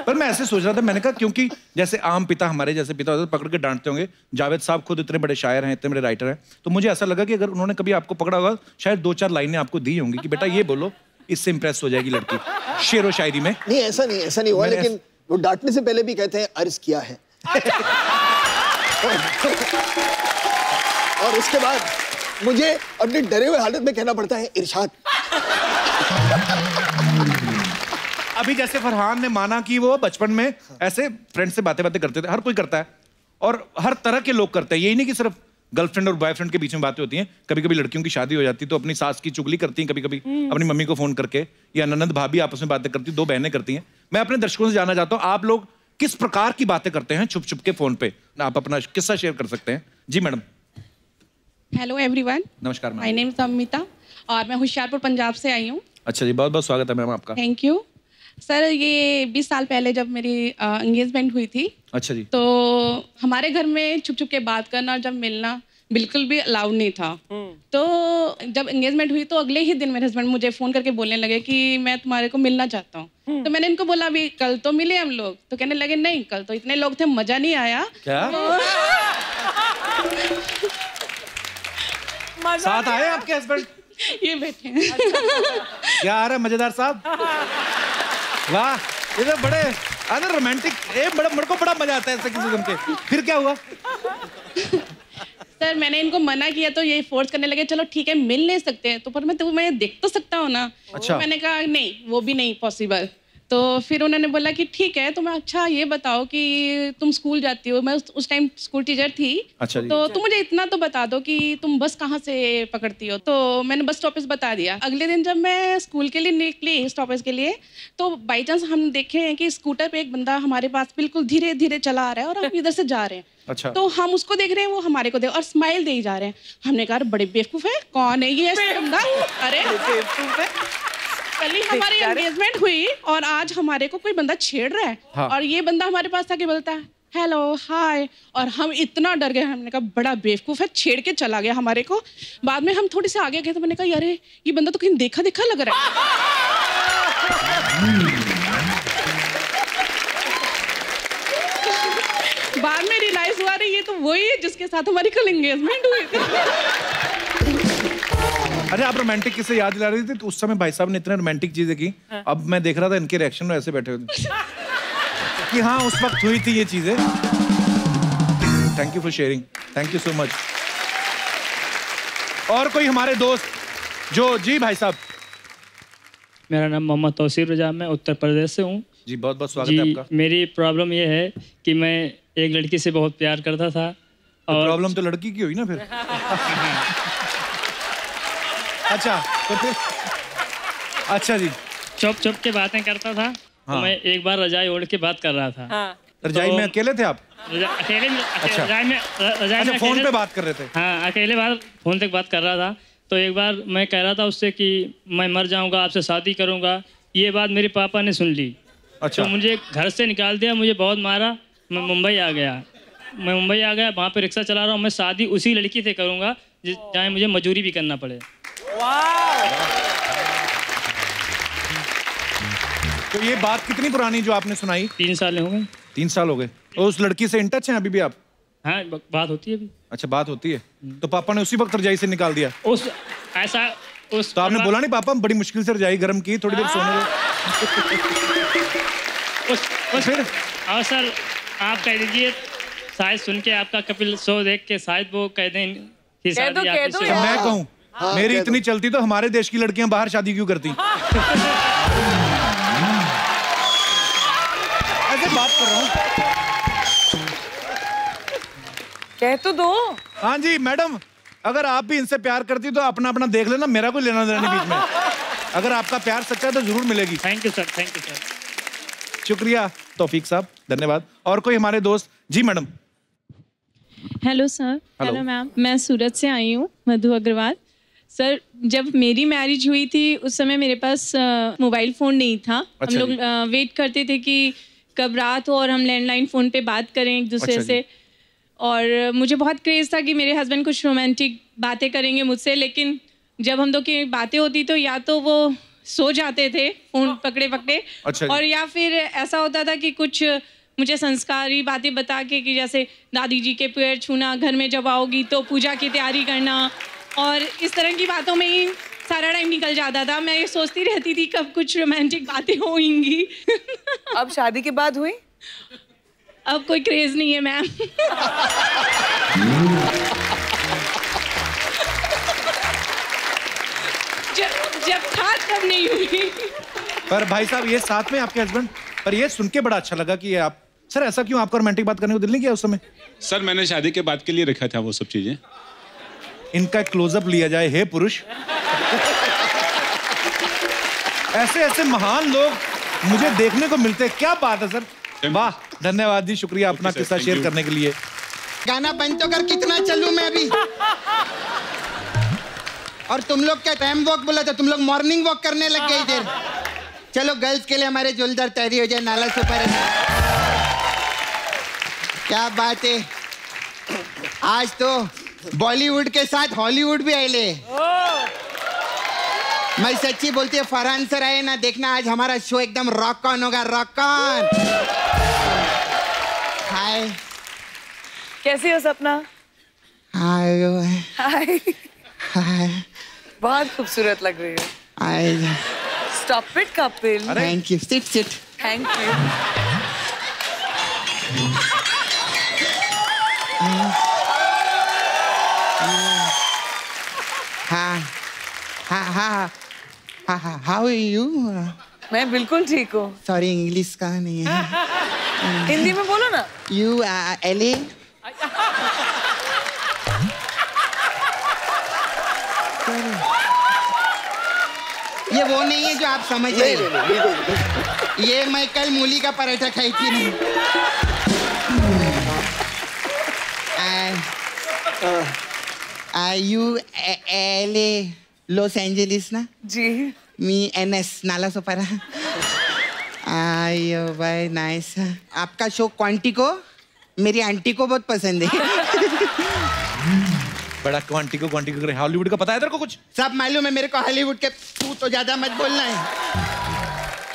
पर मैं ऐसे सोच रहा था, मैंने कहा क्योंकि जैसे आम पिता, हमारे जैसे पिता होते पकड़ के डांटते होंगे, जावेद साहब खुद इतने बड़े शायर हैं, इतने बड़े राइटर हैं, तो मुझे ऐसा लगा कि अगर उन्होंने कभी आपको पकड़ा होगा शायद 2-4 लाइनें आपको दी होंगी कि बेटा ये बोलो, इससे इंप्रेस हो जाएगी लड़की शेरो शायरी में। नहीं, ऐसा नहीं हुआ, लेकिन वो डांटने से पहले भी कहते हैं अर्ज किया है। और उसके बाद मुझे अपने डरे हुए हालत में कहना पड़ता है इरशाद। अभी जैसे फरहान ने माना कि वो बचपन में ऐसे फ्रेंड से बातें करते थे, हर कोई करता है और हर तरह के लोग करते हैं। यही नहीं कि सिर्फ गर्लफ्रेंड और बॉयफ्रेंड के बीच में बातें होती हैं, कभी कभी लड़कियों की शादी हो जाती है तो अपनी सास की चुगली करती हैं, कभी कभी अपनी मम्मी को फोन करके, या ननद भाभी आपस में बातें करती, 2 बहनें करती हैं। मैं अपने दर्शकों से जानना चाहता हूँ आप लोग किस प्रकार की बातें करते हैं छुप छुप के फोन पे? आप अपना किस्सा शेयर कर सकते हैं। जी मैडम। हेलो एवरीवन, नमस्कार माय नेम इज अमिता और मैं होशियारपुर पंजाब से आई हूँ। अच्छा जी, बहुत बहुत स्वागत है मैम आपका। Thank you sir. ये 20 साल पहले जब मेरी एंगेजमेंट हुई थी, अच्छा जी, तो हमारे घर में छुप छुप के बात करना, जब मिलना बिल्कुल भी अलाउड नहीं था। तो जब एंगेजमेंट हुई तो अगले ही दिन मेरे हस्बैंड मुझे फ़ोन करके बोलने लगे कि मैं तुम्हारे को मिलना चाहता हूँ। तो मैंने इनको बोला अभी कल तो मिले हम लोग, तो कहने लगे नहीं कल तो इतने लोग थे मज़ा नहीं आया। क्या साथ आए आपके हस्बैंड? ये बैठे हैं। क्या आ रहा है मजेदार साहब? वाह, ये तो बड़े अरे रोमांटिक, मेरे को बड़ा मजा आता है ऐसे किसी के। फिर क्या हुआ? सर मैंने इनको मना किया तो ये फोर्स करने लगे चलो ठीक है मिल नहीं सकते हैं, तो पर मैं तुम्हें देख तो सकता हूँ ना। अच्छा। तो मैंने कहा नहीं वो भी नहीं पॉसिबल। तो फिर उन्होंने बोला कि ठीक है तुम्हें, अच्छा ये बताओ कि तुम स्कूल जाती हो। मैं उस टाइम स्कूल टीचर थी। अच्छा जी। तो तुम मुझे इतना तो बता दो कि तुम बस कहाँ से पकड़ती हो। तो मैंने बस स्टॉपेज बता दिया। अगले दिन जब मैं स्कूल के लिए निकली स्टॉपेज के लिए, तो बाई चांस हम देखे हैं कि स्कूटर पे एक बंदा हमारे पास बिल्कुल धीरे धीरे चला आ रहा है और हम इधर से जा रहे हैं। अच्छा। तो हम उसको देख रहे हैं, वो हमारे को देख और स्माइल दे जा रहे हैं। हमने कहा बड़े बेवकूफ है, कौन है ये बंदा? अरे बेवकूफ है। कल ही हमारी एंगेजमेंट हुई और आज हमारे को कोई बंदा छेड़ रहा है। हाँ। और ये बंदा हमारे पास आके बोलता है हेलो हाय, और हम इतना डर गए। हमने कहा बड़ा बेवकूफ है, छेड़ के चला गया हमारे को। बाद में हम थोड़ी सी आगे गए तो मैंने कहा अरे ये बंदा तो कहीं देखा देखा लग रहा है। बाद में रियलाइज हुआ रही ये तो वही है जिसके साथ हमारी कल एंगेजमेंट हुई थी। अरे आप रोमांटिक किससे याद दिला रही थी? तो उस समय भाई साहब ने इतने रोमांटिक चीजें की। अब मैं देख रहा था इनके रिएक्शन में ऐसे बैठे हुए कि हाँ उस वक्त हुई थी ये चीजें। Thank you for sharing, thank you so much. और कोई हमारे दोस्त जो, जी भाई साहब। मेरा नाम मोहम्मद तौसीर रजा, मैं उत्तर प्रदेश से हूँ। जी बहुत बहुत स्वागत है आपका। मेरी प्रॉब्लम ये है कि मैं एक लड़की से बहुत प्यार करता था। और प्रॉब्लम तो लड़की की हुई ना फिर। अच्छा तो फिर अच्छा जी, चुप चुप के बातें करता था। हाँ। तो मैं एक बार रजाई ओढ़ के बात कर रहा था। हाँ। रजाई में अकेले थे आप? अकेले में, अच्छा। रजाई में अच्छा, फोन पे बात कर रहे थे? हाँ अकेले बात, फोन तक बात कर रहा था। तो एक बार मैं कह रहा था उससे कि मैं मर जाऊंगा, आपसे शादी करूंगा। ये बात मेरे पापा ने सुन ली। अच्छा। तो मुझे घर से निकाल दिया, मुझे बहुत मारा। मैं मुंबई आ गया, वहाँ पे रिक्शा चला रहा हूँ। मैं शादी उसी लड़की से करूँगा चाहे मुझे मजदूरी भी करना पड़े। तो ये बात कितनी पुरानी जो आपने सुनाई? 3 साल हो गए। 3 साल हो गए। तो उस लड़की से इन टच हैं अभी भी आप? हाँ बात होती है अभी। अच्छा बात होती है। तो पापा ने उसी वक्त रजाई से निकाल दिया? तो आपने बोला नहीं पापा बड़ी मुश्किल से रजाई गर्म की, थोड़ी देर सोने दो। फिर और सर आप कह दीजिए, शायद सुन के आपका कपिल शो देख के शायद वो कह दें कि शादी आपकी से। मैं कहूँ मेरी इतनी चलती तो हमारे देश की लड़कियां बाहर शादी क्यों करती? ऐसे बात कर रहा हूँ। कह तो दो। हाँ जी मैडम, अगर आप भी इनसे प्यार करती तो अपना अपना देख लेना, मेरा कोई लेना देना नहीं बीच में। अगर आपका प्यार सच्चा है तो जरूर मिलेगी। Thank you sir, thank you sir. शुक्रिया तौफीक साहब, धन्यवाद। और कोई हमारे दोस्त? जी madam. Hello sir. Hello ma'am, मैं सूरत से आई हूँ, मधु अग्रवाल। सर जब मेरी मैरिज हुई थी उस समय मेरे पास मोबाइल फ़ोन नहीं था। अच्छा हम लोग वेट करते थे कि कब रात हो और हम लैंडलाइन फ़ोन पे बात करें एक दूसरे से। और मुझे बहुत क्रेज़ था कि मेरे हस्बैंड कुछ रोमांटिक बातें करेंगे मुझसे, लेकिन जब हम लोग की बातें होती तो या तो वो सो जाते थे फ़ोन पकड़े पकड़े, और या फिर ऐसा होता था कि कुछ मुझे संस्कारी बातें बता के कि जैसे दादी जी के पैर छूना, घर में जब आओगी तो पूजा की तैयारी करना, और इस तरह की बातों में ही सारा टाइम निकल जाता था। मैं ये सोचती रहती थी कब कुछ रोमांटिक बातें होंगी। अब शादी के बाद हुई? अब कोई क्रेज नहीं है मैम। जब था तब नहीं हुई। पर भाई साहब ये साथ में आपके हस्बैंड, पर ये सुन के बड़ा अच्छा लगा कि ये आप, सर ऐसा क्यों आपको रोमांटिक बात करने को दिल नहीं किया उस समय? सर मैंने शादी के बाद के लिए रखा था वो सब चीजें। इनका क्लोजअप लिया जाए, हे पुरुष। ऐसे ऐसे महान लोग मुझे देखने को मिलते हैं, क्या बात है सर। वाह, धन्यवाद जी, शुक्रिया अपना किस्सा शेयर करने के लिए। गाना बंद तो कर, कितना चलूं मैं अभी। और तुम लोग क्या टाइम वॉक बोला था, तुम लोग मॉर्निंग वॉक करने लग गए इधर। चलो गर्ल्स के लिए हमारे जोलदार तैयारी हो जाए, नाला सुपर। क्या बात है, आज तो बॉलीवुड के साथ हॉलीवुड भी आए ले। मैं सच्ची बोलती है, फरहान सर आए ना, देखना आज हमारा शो एकदम रॉक ऑन होगा, रॉक ऑन। हाय, कैसी हो सपना? हाय हाय, हाय, बहुत खूबसूरत लग रही हो। Hi, stop it Kapil. Thank you, sit sit. Thank you. हाँ हाँ हाँ हाँ, हाउ आर यू? मैं बिल्कुल ठीक हूँ। सॉरी, इंग्लिश का नहीं है। हिंदी में बोलो ना। यू एले। ये वो नहीं है जो आप समझ रहे हो। ये मैं कल मूली का पराठा खाई थी नहीं। यू एले लॉस एंजलिस ना जी। मी NS नाला सोपारा। आयो भाई, नाइस। आपका शो क्वांटिको मेरी आंटी को बहुत पसंद है। बड़ा क्वांटिको करे। हॉलीवुड का पता है तेरे को कुछ? सब मालूम है मेरे को हॉलीवुड के। तू तो ज्यादा मत बोलना है।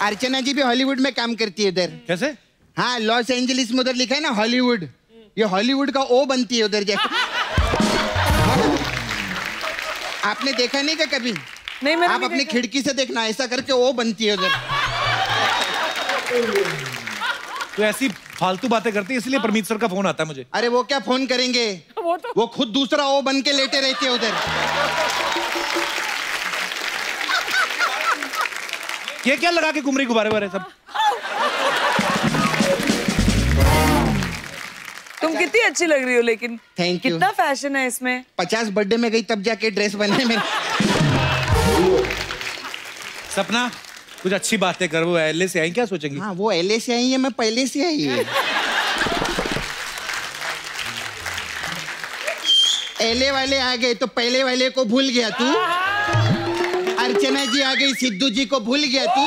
अर्चना जी भी हॉलीवुड में काम करती है उधर। कैसे? हाँ, लॉस एंजलिस में उधर लिखा है ना हॉलीवुड, ये हॉलीवुड का ओ बनती है उधर जाके। आपने देखा नहीं क्या कभी? नहीं, मैंने आप अपनी खिड़की से देखना, ऐसा करके ओ बनती है उधर। तो ऐसी फालतू बातें करती है, इसलिए परमीत सर का फोन आता है मुझे। अरे वो क्या फोन करेंगे, वो खुद दूसरा ओ बन के लेटे रहते हैं उधर। ये क्या लगा के घूम रही गुब्बारे वारे सब? तुम कितनी अच्छी लग रही हो, लेकिन थैंक यू। कितना फैशन है इसमें। 50 बर्थडे में गई तब जाके ड्रेस बने में। सपना, कुछ अच्छी बातें कर। वो एलए से आई, क्या सोचेंगी? हाँ, वो एलए से आई है, मैं पहले से आई है। एलए वाले आ गए तो पहले वाले को भूल गया तू। अर्चना जी आ गई, सिद्धू जी को भूल गया तू।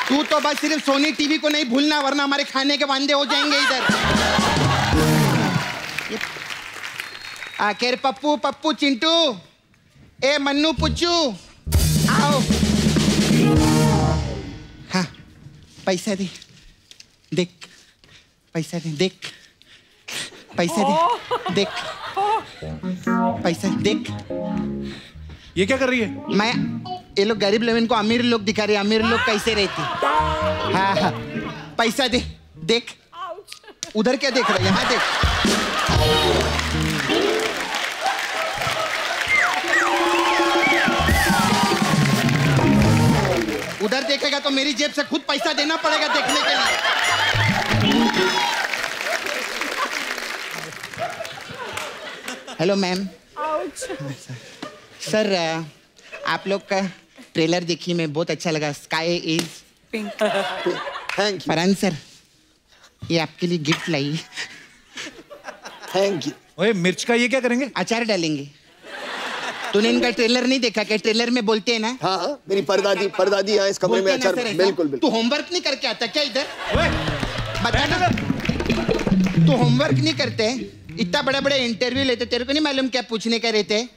तू तो बस सिर्फ सोनी टीवी को नहीं भूलना, वरना हमारे खाने के वांदे हो जाएंगे इधर। आखिर पप्पू पप्पू चिंटू, ए मन्नू पुच्चू, आओ। हाँ, पैसा दे, देख पैसा दे, देख पैसा दे, देख पैसा देख। ये क्या कर रही है? मैं, ये लोग गरीब लोग, इनको अमीर लोग दिखा रहे, अमीर लोग कैसे रहते। हाँ हाँ, पैसा दे, देख। उधर क्या देख रहे, यहाँ देख। उधर देखेगा तो मेरी जेब से खुद पैसा देना पड़ेगा देखने के लिए। Hello ma'am. सर, आप लोग का ट्रेलर देखी, मैं बहुत अच्छा लगा। Sky is pink. Thank you. Farhan sir, ये आपके लिए गिफ्ट लाई। Thank you. ओए, मिर्च का ये क्या करेंगे? अचार डालेंगे। तूने इनका ट्रेलर नहीं देखा क्या? ट्रेलर में बोलते हैं ना। हाँ हाँ, मेरी परदादी यहाँ इस कमरे में अचार। बिल्कुल बिल्कुल। तू होमवर्क नहीं करके आता क्या इधर? बता ना, तू होमवर्क नहीं करते? इतना बड़ा बड़ा इंटरव्यू लेते, तेरे को नहीं मालूम क्या पूछने का रहते?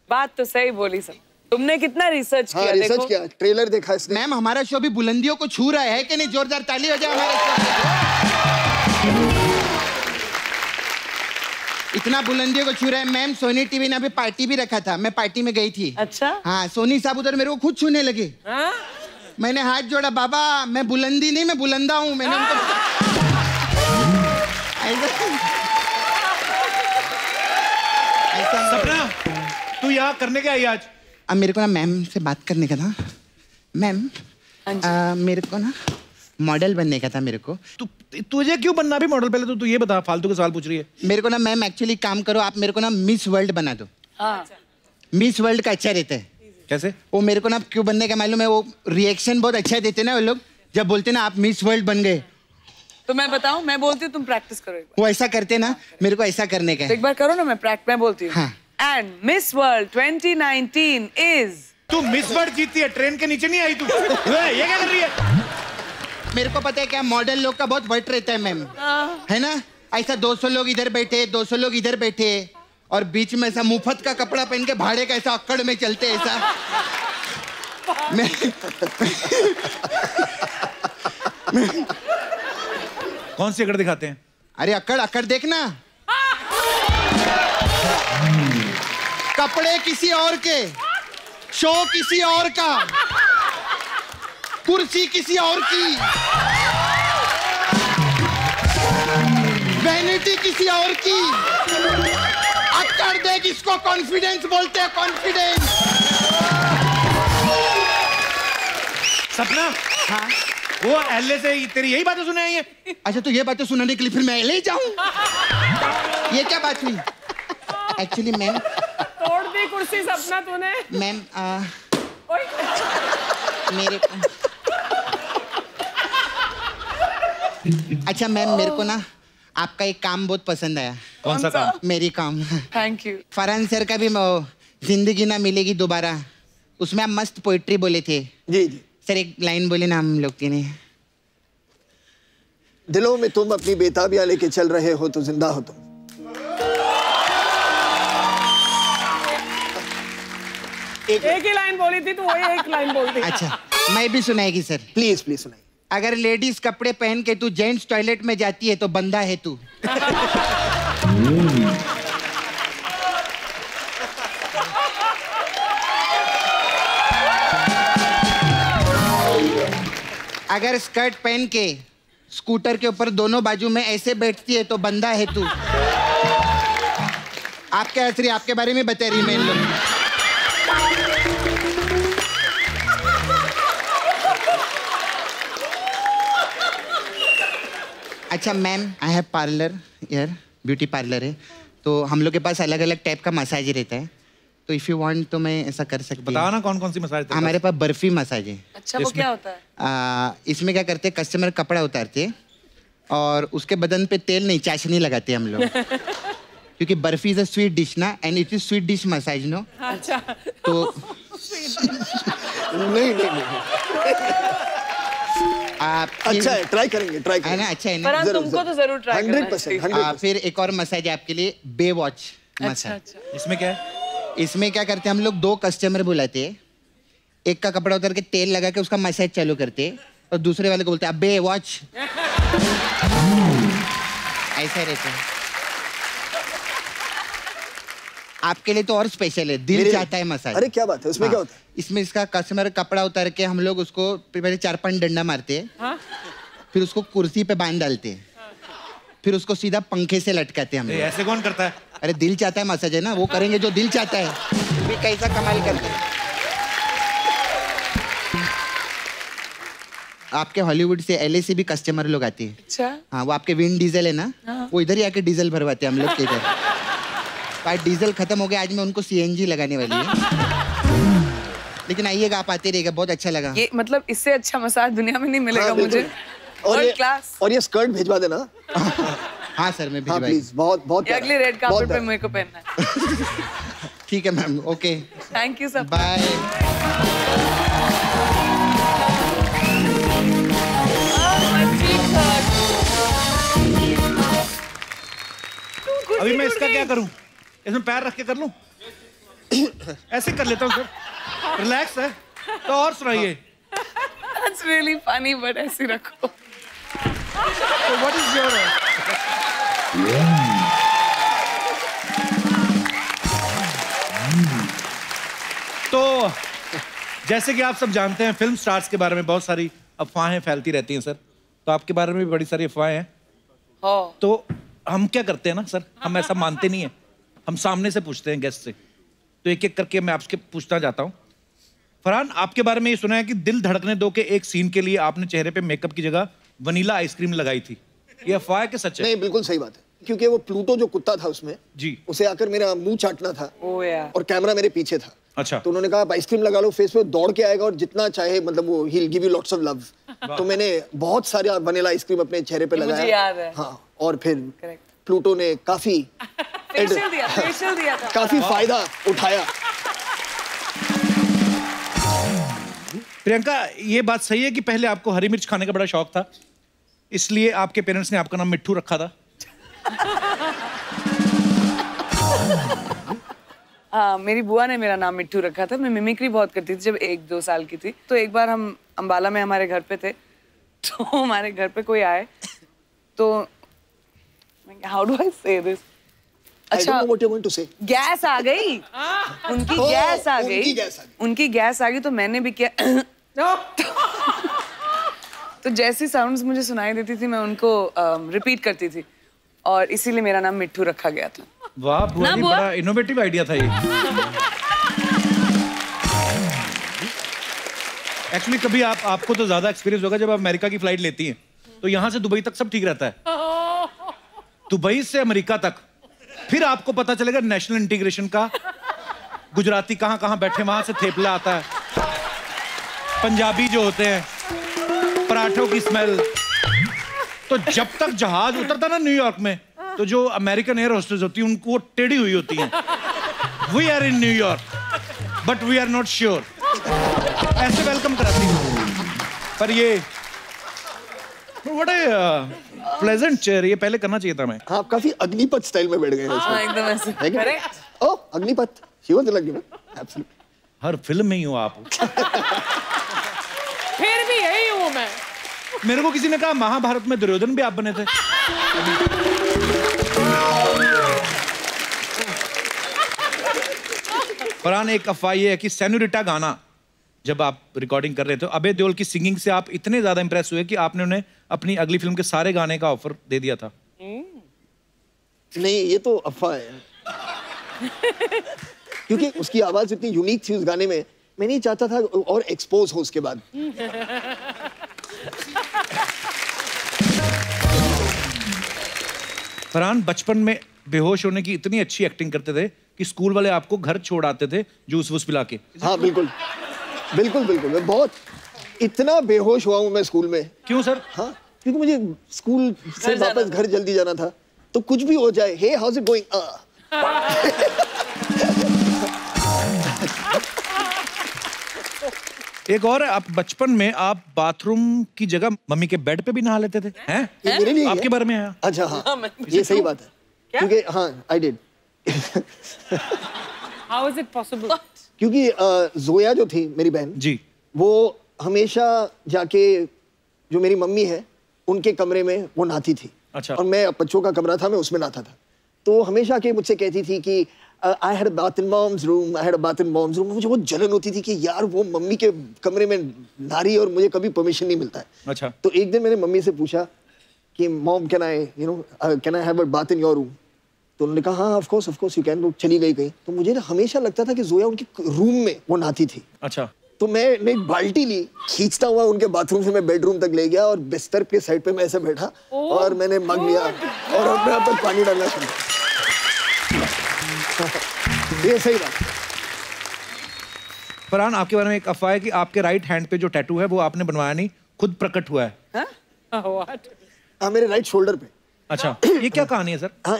बात तो सही बोली सब। तुमने कितना रिसर्च किया? रिसर्च किया, ट्रेलर देखा इसने। मैम, हमारा शो भी बुलंदियों को छू रहा है कि नहीं? जोरदार ताली हो जाए हमारे शो। इतना बुलंदियों को छू रहा है। मैम, सोनी टीवी ने अभी पार्टी भी रखा था, मैं पार्टी में गई थी। अच्छा? हाँ, सोनी साहब उधर मेरे को खुद छूने लगे। मैंने हाथ जोड़ा, बाबा मैं बुलंदी नहीं, मैं बुलंदा हूँ। मैंने उनको सपना, तू यहाँ करने क्या आई आज? अब मेरे को ना मैम से बात करने का था। मैम मेरे को ना मॉडल बनने का था मेरे को। तुझे क्यों बनना भी मॉडल? पहले तो तू ये बता, फालतू के सवाल पूछ रही है। मेरे को ना मैम एक्चुअली काम करो, आप मेरे को ना मिस वर्ल्ड बना दो। मिस वर्ल्ड का अच्छा रहता है। कैसे? वो मेरे को ना क्यों बनने का मालूम है, वो रिएक्शन बहुत अच्छा देते ना वो लोग, जब बोलते ना आप मिस वर्ल्ड बन गए। तो मैं बताऊं, मैं बोलती हूँ तुम प्रैक्टिस करो। वो ऐसा करते ना, मेरे को ऐसा करने का है। एक बार करो ना, मैं बोलती हूँ। And miss world 2019 is. तू मिस वर्ल्ड जीतती है, ट्रेन के नीचे नहीं आई तू। ये क्या कर रही है? मेरे को पता है क्या, मॉडल लोग का बहुत वट रहता है मैम, है ना? ऐसा 200 लोग इधर बैठे, 200 लोग इधर बैठे, और बीच में ऐसा मुफ्त का कपड़ा पहन के भाड़े का ऐसा अक्कड़ में चलते ऐसा। कौन सी अकड़ दिखाते हैं? अरे अकड़ देखना, कपड़े किसी और के, शो किसी और का, कुर्सी किसी और की, वैनिटी किसी और की। अक्कड़ देख, इसको कॉन्फिडेंस बोलते हैं, कॉन्फिडेंस। सपना, हाँ वो एलए से तेरी यही बातें सुनाई है? अच्छा, तो ये बातें सुनाने के लिए फिर मैं एलए जाऊं? ये क्या बात हुई? एक्चुअली मैम तोड़ दी कुर्सी सपना तूने। मैम मेरे अच्छा मैम, मेरे को ना आपका एक काम बहुत पसंद आया। कौन सा काम? मेरी काम। Thank you. फरहान सर का भी जिंदगी ना मिलेगी दोबारा, उसमें आप मस्त पोइट्री बोले थे। जी जी सर, एक लाइन बोले ना हम लोग के ने। दिलों में तुम अपनी बेताबियां लेके चल रहे हो तो जिंदा हो तुम। एक ही लाइन बोली थी, तो वही एक लाइन बोलती। अच्छा, मैं भी सुनाएगी सर। प्लीज प्लीज सुनाइए। अगर लेडीज कपड़े पहन के तू जेंट्स टॉयलेट में जाती है तो बंदा है तू। अगर स्कर्ट पहन के स्कूटर के ऊपर दोनों बाजू में ऐसे बैठती है तो बंदा है तू। आप क्या हंस रही, आपके बारे में बता रही मैं लोग। अच्छा मैम, आई हैव पार्लर यार, ब्यूटी पार्लर है, तो हम लोग के पास अलग अलग टाइप का मसाज रहता है, तो इफ यू वांट तो मैं ऐसा कर सकती हूँ। बताओ ना कौन कौन सी मसाज? हमारे पास बर्फी मसाज है। अच्छा, वो क्या होता है? इसमें क्या करते हैं, कस्टमर कपड़ा उतारते और उसके बदन पे तेल नहीं, चाशनी लगाते हम लोग। क्योंकि barfi is a sweet dish ना, and it is sweet dish मसाज नो। अच्छा, तो नहीं अच्छा है, ट्राई करेंगे, ट्राई करेंगे। है ना, अच्छा है ना? पर तुमको तो जरूर ट्राई करना है। 100%। फिर एक और मसाज है आपके लिए, बे वॉच मसाज। अच्छा। इसमें क्या है? इसमें क्या करते हैं हम लोग, 2 कस्टमर बुलाते हैं, एक का कपड़ा उतार के तेल लगा के उसका मसाज चालू करते हैं, और दूसरे वाले को बोलते हैं अबे वॉच। ऐसा रहता है। आपके लिए तो और स्पेशल है, दिल चाहता है मसाज। अरे क्या बात है, उसमें क्या होता है? इसमें इसका कस्टमर कपड़ा उतार के हम लोग उसको पहले 4-5 डंडा मारते हैं, फिर उसको कुर्सी पे बांध डालते हैं, फिर उसको सीधा पंखे से लटकाते हैं हम लोग। ऐसे कौन करता है? अरे दिल चाहता है मसाज है ना, वो करेंगे जो दिल चाहता है। भी कैसा कमाल करते हैं। आपके हॉलीवुड से, एलए से भी कस्टमर लोग आते हैं। अच्छा। हाँ, वो आपके विंड डीजल है ना, वो इधर ही आके डीजल भरवाते हैं हम लोग के इधर। आज डीजल खत्म हो गया, आज मैं उनको सीएनजी लगाने वाली है। लेकिन आइएगा, आप आते रहिएगा, बहुत अच्छा लगा। ये मतलब इससे अच्छा मसाज दुनिया में नहीं मिलेगा मुझे। और ये स्कर्ट भिजवा देना। हाँ सर, मैं भिजवाई। प्लीज, बहुत बहुत अगले रेड कार्पेट पे मेरे को पहनना है। ठीक है ma'am, okay, thank you sir, bye. अभी मैं इसका क्या करूं? इसमें पैर रख के कर लूं? ऐसे कर लेता हूं सर, रिलैक्स है। तो और सुनाइए। That's really funny, but ऐसे रखो। So what is your? तो जैसे कि आप सब जानते हैं फिल्म स्टार्स के बारे में बहुत सारी अफवाहें फैलती रहती हैं सर, तो आपके बारे में भी बड़ी सारी अफवाहें हैं। तो हम क्या करते हैं ना सर, हम ऐसा मानते नहीं है, हम सामने से पूछते हैं गेस्ट से। तो एक एक करके मैं आपसे पूछना चाहता हूँ। फरहान, आपके बारे में ये सुना है कि दिल धड़कने दो के एक सीन के लिए आपने चेहरे पे मेकअप की जगह वनीला आइसक्रीम लगाई थी, ये अफवाह है कि सच है? नहीं, बिल्कुल सही बात है, क्योंकि वो प्लूटो जो कुत्ता था उसमें जी, उसे आकर मेरा मुंह चाटना था और कैमरा मेरे पीछे था। अच्छा। तो उन्होंने कहा आप आइसक्रीम लगा लो फेस पे, दौड़ के आएगा और जितना चाहे, मतलब वो he will give you lots of love. तो मैंने बहुत सारे वनीला आइसक्रीम अपने चेहरे पे लगाया। मुझे याद है। हाँ, और फिर प्लूटो ने काफी फेशियल दिया था। काफी फायदा उठाया। प्रियंका, ये बात सही है कि पहले आपको हरी मिर्च खाने का बड़ा शौक था, इसलिए आपके पेरेंट्स ने आपका नाम मिट्ठू रखा था? हाँ, मेरी बुआ ने मेरा नाम मिट्ठू रखा था। मैं मिमिक्री बहुत करती थी जब 1-2 साल की थी। तो एक बार हम अंबाला में हमारे घर पे थे, तो हमारे घर पे कोई आए, तो हाउ डू आई से दिस, अच्छा गैस आ गई, उनकी गैस आ गई, उनकी गैस आ गई, तो मैंने भी किया तो जैसी साउंड्स मुझे सुनाई देती थी मैं उनको रिपीट करती थी, और इसीलिए मेरा नाम मिट्ठू रखा गया था। वाह बुआ जी, बड़ा इनोवेटिव आइडिया था ये। एक्चुअली कभी आपको तो ज्यादा एक्सपीरियंस होगा जब आप अमेरिका की फ्लाइट लेती हैं, तो यहाँ से दुबई तक सब ठीक रहता है, दुबई से अमेरिका तक फिर आपको पता चलेगा नेशनल इंटीग्रेशन का, गुजराती कहाँ कहाँ बैठे, वहां से थेपला आता है, पंजाबी जो होते हैं, पराठों की स्मेल। तो जब तक जहाज उतरता ना न्यूयॉर्क में, तो जो अमेरिकन एयर होस्टेस होती है उनको टेढ़ी हुई होती हैं, we are in New York but we are not sure, ऐसे वेलकम कराती हैं। पर ये व्हाट ए प्लेजेंट चेयर, ये पहले करना चाहिए था मैं। हाँ, आप काफी अग्निपथ स्टाइल में बैठ गए हैं। हाँ, एकदम ऐसे। Correct. Oh, Agneepath, she was lucky ना, एब्सोल्युटली। हर फिल्म में ही हो आप। फिर भी यही हूँ मैं। मेरे को किसी ने कहा महाभारत में दुर्योधन भी आप बने थे। फरहान, एक अफवाह ये है कि सेनोरिटा गाना जब आप रिकॉर्डिंग कर रहे थे, अभय देओल की सिंगिंग से आप इतने ज्यादा इंप्रेस हुए कि आपने उन्हें अपनी अगली फिल्म के सारे गाने का ऑफर दे दिया था। नहीं, ये तो अफवाह है क्योंकि उसकी आवाज इतनी यूनिक थी उस गाने में, मैं नहीं चाहता था और एक्सपोज हो उसके बाद। फरहान, बचपन में बेहोश होने की इतनी अच्छी एक्टिंग करते थे कि स्कूल वाले आपको घर छोड़ आते थे जूस वूस पिला के। हाँ, बिल्कुल बिल्कुल बिल्कुल। मैं बहुत इतना बेहोश हुआ हूँ मैं स्कूल में। क्यों सर? हाँ, क्योंकि मुझे स्कूल से वापस घर जल्दी जाना था, तो कुछ भी हो जाए, हे हाउस इट गोइंग, एक और है, आप बचपन में आप बाथरूम की जगह मम्मी के बेड पे भी नहा लेते थे, हैं? ये मेरे लिए आपके बारे में आया? अच्छा, हाँ, ये सही बात है, क्योंकि हाँ, I did. How is it possible? क्योंकि जोया जो थी मेरी बहन जी, वो हमेशा जाके जो मेरी मम्मी है उनके कमरे में वो नहाती थी। अच्छा। और मैं बच्चों का कमरा था, मैं उसमें नहाता था, तो हमेशा के मुझसे कहती थी कि I had a bath in mom's room, I had a bath in mom's room. मुझे बहुत जलन होती थी कि यार वो मम्मी के कमरे में नहा रही है और मुझे कभी परमिशन नहीं मिलता है। अच्छा। तो एक दिन मैंने मम्मी से पूछा कि mom can I have a bath in your room? तो उन्होंने कहा हाँ, ऑफ कोर्स यू कैन। वो चली गई कहीं, तो मुझे ना हमेशा लगता था कि जोया उनके रूम में वो नहाती थी। अच्छा। तो मैं एक बाल्टी ली, खींचता हुआ उनके बाथरूम से मैं बेडरूम तक ले गया और बिस्तर के साइड पे मैं ऐसे बैठा और मैंने मग लिया और अपने आप पर पानी डालना शुरू किया। ये सही बात। फरहान, आपके बारे में एक अफवाह है कि आपके राइट हैंड पे जो टैटू है वो आपने बनवाया नहीं, खुद प्रकट हुआ है। हाँ, मेरे राइट शोल्डर पे। अच्छा, ये क्या कहानी है सर? हाँ,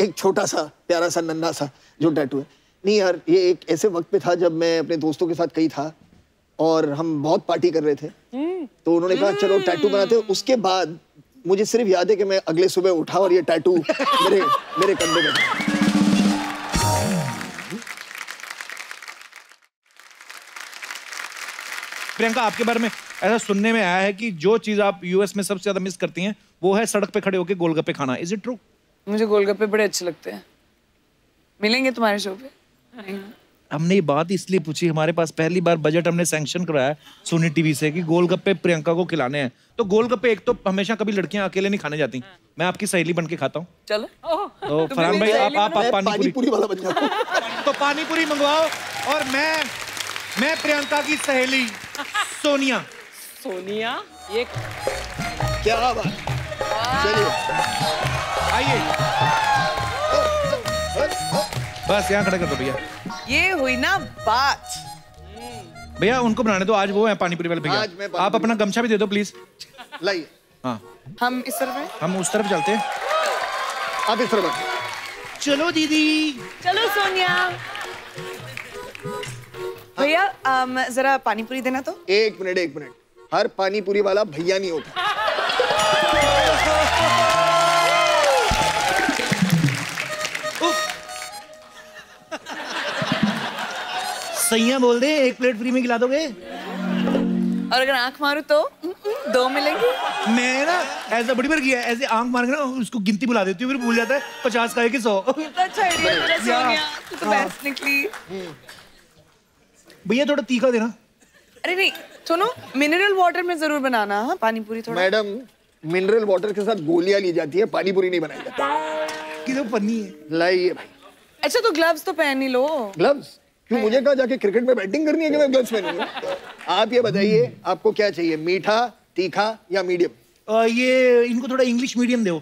एक छोटा सा प्यारा सा नन्हा सा जो टैटू है। नहीं यार, ये एक ऐसे वक्त पे था जब मैं अपने दोस्तों के साथ कहीं था और हम बहुत पार्टी कर रहे थे, तो उन्होंने कहा चलो टैटू बनाते हैं। उसके बाद मुझे सिर्फ याद है कि मैं अगले सुबह उठा और ये टैटू मेरे कंधे पे था। प्रियंका, आपके बारे में ऐसा सुनने में आया है कि जो चीज आप यूएस में सबसे ज्यादा मिस करती हैं वो है सड़क पे खड़े होकर गोलगप्पे खाना। Is it true? मुझे गोलगप्पे बड़े अच्छे लगते हैं। मिलेंगे तुम्हारे शो पे? हमने ये बात इसलिए पूछी, हमारे पास पहली बार बजट हमने सैंक्शन कराया सोनी टीवी से कि गोलगप्पे प्रियंका को खिलाने हैं। तो गोलगप्पे एक तो हमेशा कभी लड़कियां अकेले नहीं खाने जाती, मैं आपकी सहेली बन के खाता हूँ। चलो तो फरहान भाई आप पानीपुरी वाला बन जाओ। तो पानीपुरी मंगवाओ और मैं प्रियंका की सहेली सोनिया। सोनिया ये क्या बात। चलिए आइए, बस यहाँ खड़ा कर दो भैया। ये हुई ना बात। भैया उनको बनाने दो, आज वो है पानीपुरी वाले भैया। आप अपना गमछा भी दे दो प्लीज। लाइए। हाँ हम इस तरफ हैं, हम उस तरफ चलते हैं। आप इस तरफ। चलो दीदी। चलो सोनिया। भैया जरा पानीपुरी देना तो। एक मिनट, हर पानीपुरी वाला भैया नहीं होता। सैया बोल दे, एक प्लेट फ्री में खिला दोगे? और अगर आंख मारूं तो 2 मिलेंगे। मैं ना ऐसा बड़ी बार किया, ऐसे आंख मार के ना उसको गिनती बुला देती हूँ, फिर भूल जाता है 50 का है कि 100। अच्छा आइडिया मेरा सोनिया, तू तो बेस्ट निकली। भैया थोड़ा तीखा देना। अरे नहीं सुनो, मिनरल वाटर में जरूर बनाना। हाँ पानीपुरी थोड़ा। मैडम मिनरल वाटर के साथ गोलियां ली जाती है, पानीपुरी नहीं बनाई जाती। किधर पन्नी है? लाइए भाई। अच्छा तो ग्लव्स तो पहन ही लो। ग्लव्स क्यों? मुझे कहा जाके क्रिकेट में बैटिंग करनी है कि मैं ग्लव्स पहनूंगा? आप ये बताइए आपको क्या चाहिए, मीठा, तीखा या मीडियम? ये इनको थोड़ा इंग्लिश मीडियम दो,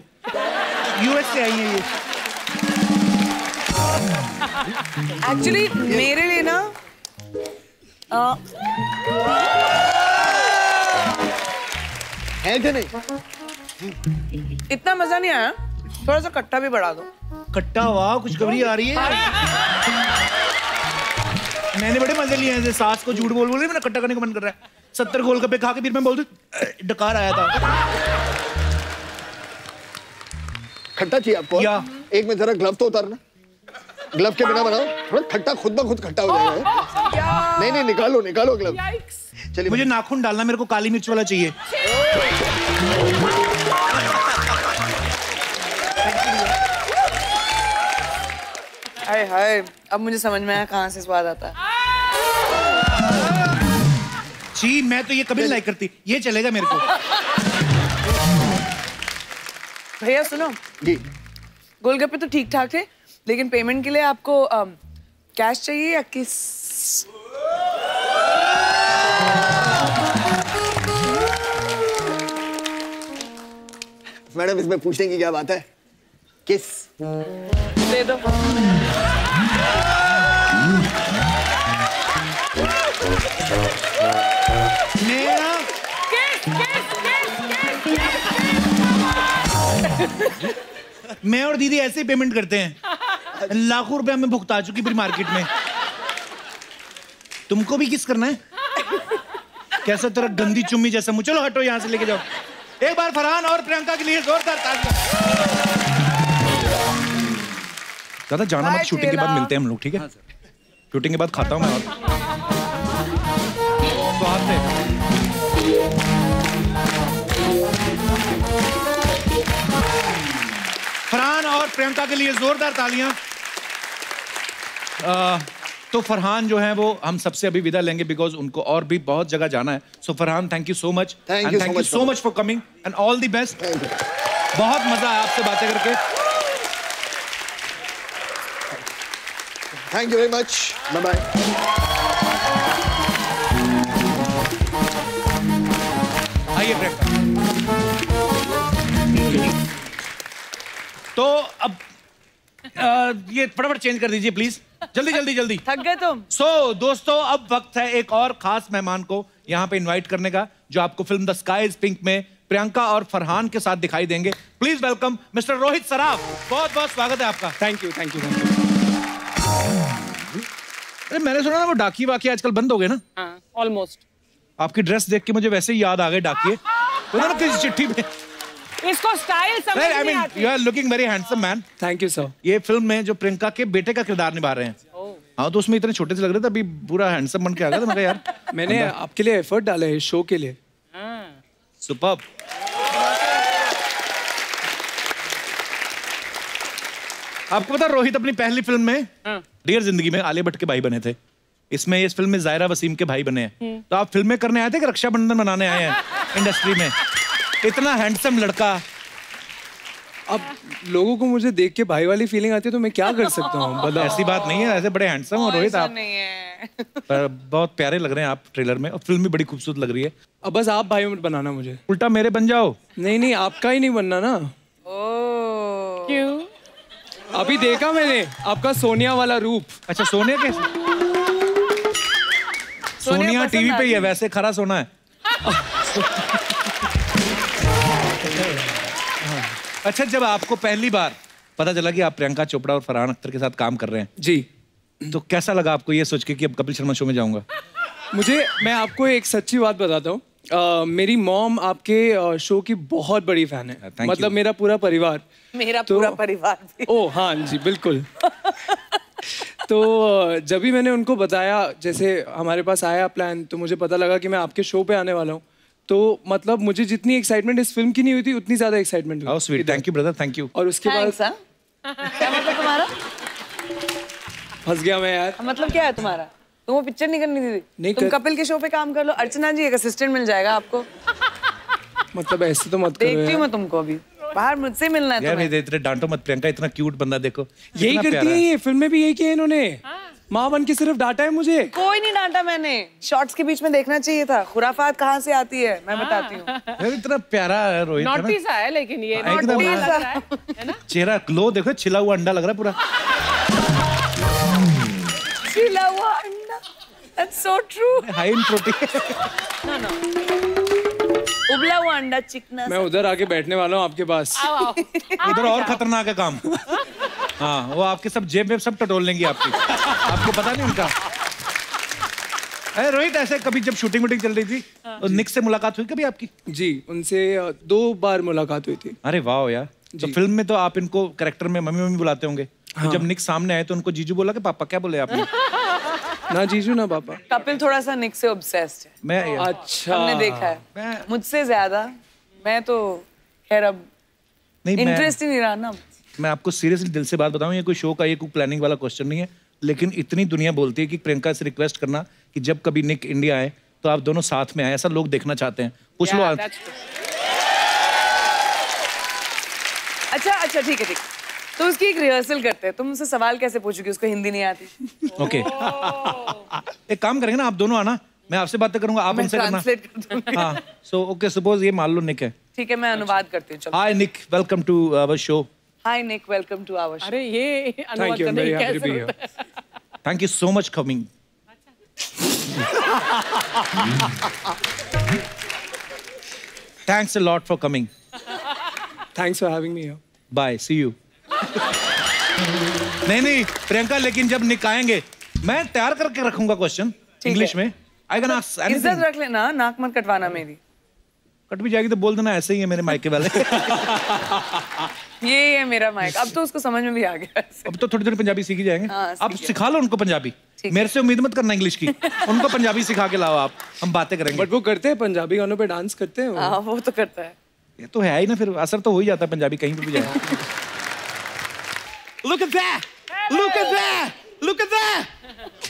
यूएस से आई है ये। एक्चुअली मेरे लिए ना है कि नहीं? इतना मजा नहीं आया, थोड़ा सा खट्टा भी बढ़ा दो। खट्टा? वाह कुछ खबरी आ रही है। मैंने बड़े मजे लिए हैं, सास को झूठ बोल मैंने खट्टा करने का मन कर रहा है। 70 गोलगप्पे खा के फिर मैं बोल दूं डकार आया था। खट्टा चाहिए आपको? या एक में जरा ग्लव तो उतारना, ग्लव के बिना बनाओ, थोड़ा खट्टा खुद ब खुद खट्टा हो जाएगा। नहीं निकालो ग्लव। चलिए मुझे नाखून डालना, मेरे को काली मिर्च वाला चाहिए। हाय हाय, अब मुझे समझ में आया कहाँ से स्वाद आता है। जी मैं तो ये कभी नहीं लाइक करती, ये चलेगा मेरे को। भैया सुनो जी, गोलगप्पे तो ठीक ठाक थे, लेकिन पेमेंट के लिए आपको कैश चाहिए या किस? मैडम इसमें पूछने की क्या बात है, किस दे दो। मैं और दीदी ऐसे ही पेमेंट करते हैं, लाखों रुपए हमें भुगता चुकी पूरी मार्केट में। तुमको भी किस करना है? कैसा तेरा गंदी चुम्मी जैसा मुंह। चलो हटो यहाँ से, लेके जाओ। एक बार फरहान और प्रियंका के लिए जोरदार तालियां। दादा जाना मत, शूटिंग के बाद मिलते हैं हम लोग, ठीक है? शूटिंग के बाद खाता हूँ मैं। और तो हाथ से फरहान और प्रियंका के लिए जोरदार तालियां। तो फरहान जो है वो हम सबसे अभी विदा लेंगे, बिकॉज उनको और भी बहुत जगह जाना है। So Farhan thank you so much, and thank you so much for coming and all the best. बहुत मजा आया आपसे बातें करके। Thank you very much, bye bye. आइए प्रियंका। तो अब ये फटाफट चेंज कर दीजिए प्लीज, जल्दी जल्दी जल्दी। थक गए तुम? दोस्तों अब वक्त है एक और खास मेहमान को यहाँ पे इनवाइट करने का, जो आपको film the sky is pink में प्रियंका और फरहान के साथ दिखाई देंगे। Please welcome mister Rohit Saraf. बहुत बहुत स्वागत है आपका। Thank you. अरे मैंने सुना ना वो डाकिए वाकिए आजकल बंद हो गए ना? ऑलमोस्ट। आपकी ड्रेस देख के मुझे वैसे ही याद आ गए डाकिए। तो ना किसी चिट्ठी में इसको स्टाइल समझ नहीं आती। You are looking very handsome man. Thank you sir. ये फिल्म में जो प्रियंका के बेटे का किरदार निभा रहे हैं। हाँ तो उसमें इतने छोटे से लग रहे थे, अभी पूरा हैंडसम बन के आ गया था। मैं यार मैंने आपके लिए एफर्ट डाला है शो के लिए। सुपर्ब। आपको पता रोहित अपनी पहली फिल्म में डियर जिंदगी में आलिया भट्ट के भाई बने थे, इसमें इस फिल्म में जायरा वसीम के भाई बने हैं। तो आप फिल्में करने आए थे कि रक्षाबंधन मनाने आए हैं इंडस्ट्री में? इतना हैंडसम लड़का। अब लोगों को मुझे देख के भाई वाली फीलिंग आती है तो मैं क्या कर सकता हूँ? ऐसी बात नहीं है, ऐसे बड़े हैंडसम और रोहित आप पर बहुत प्यारे लग रहे हैं आप ट्रेलर में, और फिल्म भी बड़ी खूबसूरत लग रही है। अब बस आप भाई मत बनाना मुझे, उल्टा मेरे बन जाओ। नहीं आपका ही नहीं बनना ना। क्यों? अभी देखा मैंने आपका सोनिया वाला रूप। अच्छा सोनिया के सोनिया टीवी पे ही है, वैसे खरा सोना है। अच्छा, जब आपको पहली बार पता चला कि आप प्रियंका चोपड़ा और फरहान अख्तर के साथ काम कर रहे हैं जी, तो कैसा लगा आपको ये सोच के कि अब कपिल शर्मा शो में जाऊंगा? मैं आपको एक सच्ची बात बताता हूँ। मेरी मॉम आपके शो की बहुत बड़ी फैन है, मतलब मेरा पूरा परिवार। मेरा पूरा परिवार भी। ओ हाँ जी बिल्कुल। तो जब भी मैंने उनको बताया, जैसे हमारे पास आया प्लान, तो मुझे पता लगा कि मैं आपके शो पे आने वाला हूँ, तो मतलब मुझे जितनी एक्साइटमेंट इस फिल्म की नहीं हुई थी उतनी ज्यादा एक्साइटमेंट हुई। How sweet, thank you brother, thank you. और उसके बाद क्या मतलब तुम्हारा? फंस गया मैं यार। मतलब क्या है तुम्हारा? तुम वो पिक्चर नहीं करनी थी? नहीं तुम कपिल के शो पे काम कर लो, अर्चना जी एक असिस्टेंट मिल जाएगा आपको। मतलब ऐसे तो मत करो। देखती हूँ मैं तुमको अभी, बाहर मुझसे मिलना है तुम्हें। इतने डांटो मत, प्रियंका इतना क्यूट बंदा देखो। यही करती है ये, फिल्म में भी यही किया इन्होंने। माँ बन के सिर्फ डांटा है मुझे। कोई नहीं डांटा मैंने, शॉर्ट्स के बीच में देखना चाहिए था। खुराफात कहाँ से आती है मैं बताती हूँ। इतना प्यारा है रोहित, नॉटी सा है लेकिन ये नॉटी सा है ना। चेहरा ग्लो देखो, छिला हुआ अंडा लग रहा है पूरा। छिला हुआ अंडा, that's so true। High in protein. उबला हुआ अंडा, चिकना। मैं उधर आके बैठने वाला हूँ आपके पास। उधर और खतरनाक है काम। हाँ, वो आपके सब जेब में सब टटोल लेंगी आपकी, आपको पता नहीं उनका। अरे रोहित, ऐसे कभी जब शूटिंग वूटिंग चल रही थी तो निक से मुलाकात हुई कभी आपकी? जी, उनसे 2 बार मुलाकात हुई थी। अरे वाह यार। तो फिल्म में तो आप इनको कैरेक्टर में मम्मी मम्मी बुलाते होंगे। हाँ। जब निक सामने आए तो उनको जीजू बोला कि पापा? क्या बोले आपने? ना जीजू ना पापा। कपिल थोड़ा सा निक से ऑब्सेस्ड है। मैं अच्छा, हमने देखा है मुझसे ज्यादा। मैं तो खैर अब इंटरेस्ट ही नहीं रहा ना। मैं आपको सीरियसली दिल से बात बताऊं, ये कोई शो का ये कोई प्लानिंग वाला क्वेश्चन नहीं है, लेकिन इतनी दुनिया बोलती है कि प्रियंका से रिक्वेस्ट करना कि जब कभी निक इंडिया आए तो आप दोनों साथ में आए, ऐसा लोग देखना चाहते हैं। पूछ लो आप। अच्छा ठीक है। तो उसकी एक रिहर्सल करते हैं। तुम मुझसे सवाल कैसे पूछोगी, उसको हिंदी नहीं आती? ओके, एक काम करेंगे ना, आप दोनों आना, मैं आपसे बातें करूंगा, आप उनसे करना। ट्रांसलेट कर दूंगी। हाँ, सो ओके, सपोज ये मान लो निक है। ठीक है, मैं अनुवाद करती हूँ। चलो। Hi Nick, welcome to our show. Hi Nick, welcome to our show. अरे ये अनुवाद करने की कैसे होता है? Thank you so much coming. Thanks a lot for coming. Thanks for having me here. Bye, see you. नहीं प्रियंका, लेकिन जब निक आएंगे मैं तैयार करके रखूंगा क्वेश्चन इंग्लिश में। I can ask anything. इज्जत रख लेना, नाक मत कटवाना मेरी। कट भी जाएगी तो बोल देना ऐसे ही है मेरे मायके वाले। ये है मेरा माइक। अब तो उसको समझ में भी आ गया। अब तो थोड़ी थोड़ी पंजाबी सीख ही जाएंगे। हाँ, अब सिखा लो उनको पंजाबी। मेरे से उम्मीद मत करना इंग्लिश की, उनको पंजाबी सिखा के लाओ आप, हम बातें करेंगे। बट वो करते हैं, पंजाबी गानों पे डांस करते हैं। हाँ, वो तो करता है। ये तो है ही ना, फिर असर तो हो ही जाता है पंजाबी कहीं पे भी जाए। Look at that! Look at that! Look at that!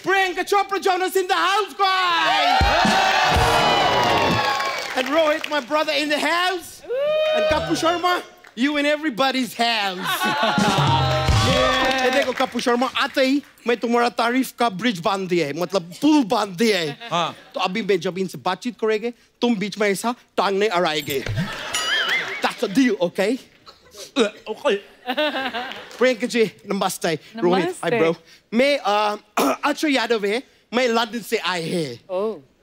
Priyanka Chopra Jonas in the house, guys! And Rohit, my brother, in the house. And Kapu Sharma, you in everybody's house. ये देखो कपूर शर्मा, आते ही मैं तुम्हारा तारीफ का ब्रिज बांध दिया है, मतलब पुल बांध दिया है। हाँ। तो अभी मैं जब इनसे बातचीत करेंगे, तुम बीच में ऐसा टांगने आएंगे। That's a deal, okay? Okay. Priyanka ji नमस्ते। Rohit, hi bro. मैं अक्षय यादव है, मैं लंदन से आए हैं।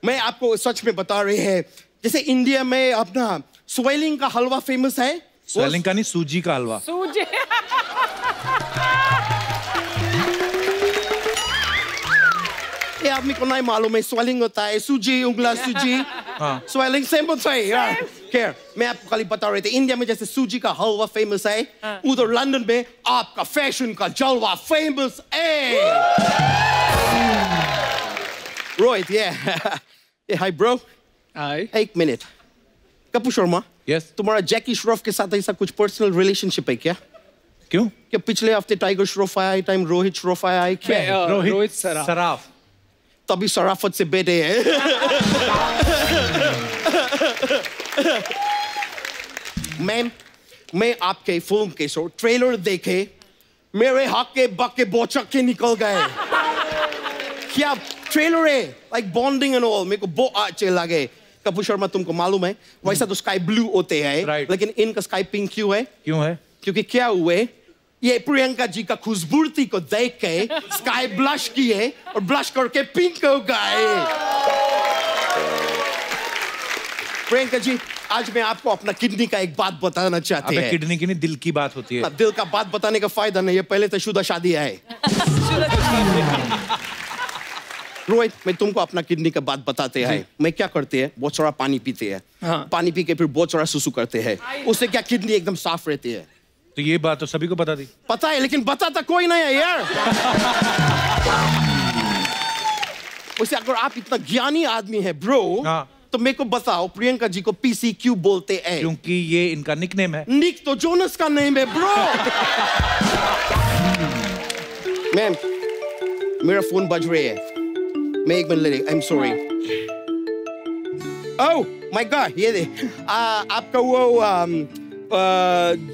मैं आपको सच में बता रहे हैं, जैसे इंडिया में अपना स्वेलिंग का हलवा फेमस है। स्वेलिंग का नहीं, सूजी का हलवा। सूजी। ये आदमी को नहीं मालूम है, स्वेलिंग होता है सूजी, उंगला सूजी। हाँ। स्वेलिंग सेम होता है। क्या? मैं आपको खाली बता रहे थे, इंडिया में जैसे सूजी का हलवा फेमस है, उधर लंदन में आपका फैशन का जलवा फेमस है। रोहित, ये हाय ब्रो। हाय। एक मिनट, कपूर शर्मा। यस। तुम्हारा जैकी श्रॉफ के साथ ऐसा कुछ पर्सनल रिलेशनशिप है क्या? क्यों? कि पिछले हफ्ते टाइगर श्रॉफ आया, टाइम रोहित श्रॉफ आया है क्या? रोहित सराफ। तभी शराफत से बेटे हैं। मैं आपके फिल्म के ट्रेलर देखे, मेरे हक के बोचक के निकल गए। क्या ट्रेलर है, लाइक बॉन्डिंग एंड ऑल, मेरे को बहुत अच्छे लगे। कपूर शर्मा तुमको मालूम है, वैसा तो स्काई ब्लू होते हैं, लेकिन इनका स्काई पिंक क्यों है? क्यों है? क्योंकि क्या हुए, ये प्रियंका जी का खूबसूरती को देख के स्काई ब्लश किए और ब्लश करके पिंक हो गए। प्रियंका जी, आज मैं आपको अपना किडनी का एक बात बताना चाहते हैं। किडनी की नहीं, दिल की बात होती है। दिल का बात बताने का फायदा नहीं है, पहले तो शुदा शादी है। रोहित, मैं तुमको अपना किडनी का बात बताते हैं। मैं क्या करते हैं, बहुत सारा पानी पीते हैं। हाँ। पानी पी के फिर बहुत सारा सुसु करते हैं, उससे क्या किडनी एकदम साफ रहती है। तो ये बात तो सभी को पता थी। पता है, लेकिन बताता कोई नहीं है यार। वैसे अगर आप इतना ज्ञानी आदमी है ब्रो, तो मेरे को बताओ प्रियंका जी को पीसी क्यों बोलते हैं? क्योंकि ये इनका निकनेम है। निक तो जोनस का नेम है ब्रो। मैम, मेरा फोन बज रही है, मैं एक मिनट ले रही। I am sorry. Oh my God, ये दे आपका वो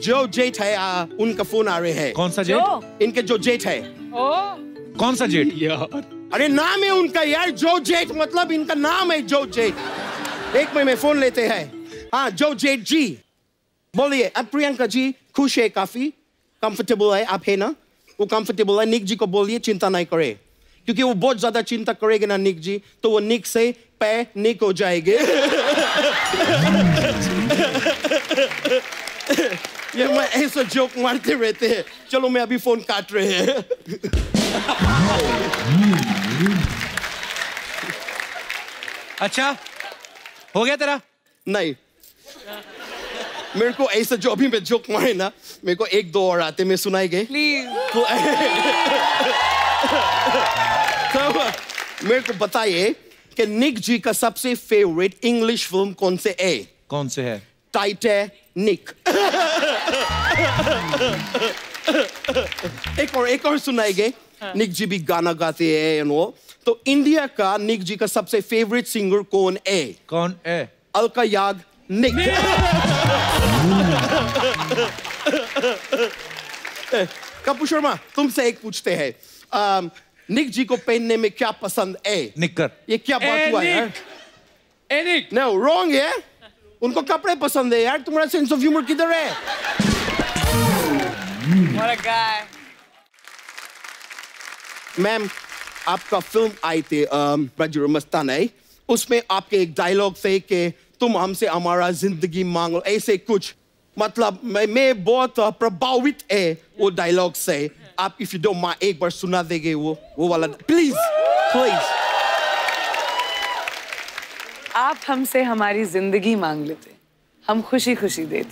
जो जेठ है, उनका फोन आ रहे हैं। कौन सा जेठ? इनके जो जेठ है। कौन सा जेठ? यार अरे नाम है उनका यार, जो जेठ, मतलब इनका नाम है जो जेठ। एक मिनट में फोन लेते हैं। हाँ जो जेठ जी बोलिए। अब प्रियंका जी खुश है, काफी कंफर्टेबल है, आप है ना? वो कंफर्टेबल है। निक जी को बोलिए चिंता नहीं करे, क्योंकि वो बहुत ज्यादा चिंता करेंगे ना निक जी, तो वो निक से पैनिक हो जाएंगे। ये मैं ऐसा जोक मारते रहते हैं। चलो मैं अभी फोन काट रहे हैं। अच्छा हो गया तेरा? नहीं, मेरे को ऐसा जो अभी मैं जोक मारे ना, मेरे को एक दो और आते, मैं सुनाएंगे प्लीज। तो मेरे को बताइए कि निक जी का सबसे फेवरेट इंग्लिश फिल्म कौन से है? कौन से है? टाइटैनिक। एक और सुनाएंगे। निक जी भी गाना गाते हैं एंड वो। तो इंडिया का निक जी का सबसे फेवरेट सिंगर कौन है? कौन है? अलका याग्निक। कपूर शर्मा, तुमसे एक पूछते हैं, निक जी को पहनने में क्या पसंद है? निक्कर। ये क्या बात हुआ यार? निक। No, wrong है। उनको कपड़े पसंद है यार। तुम्हारा सेंस ऑफ ह्यूमर किधर है? What a guy. मैम, आपका फिल्म आई थी ब्रजर मस्ताना, उसमें आपके एक डायलॉग थे कि तुम हमसे हमारा जिंदगी मांगो, ऐसे कुछ। मतलब मैं बहुत प्रभावित है वो डायलॉग से। आप इफ यू डोंट माइंड एक बार सुना देंगे वो वाला प्लीज प्लीज। आप हमसे हमारी जिंदगी मांग लेते, हम खुशी खुशी देते,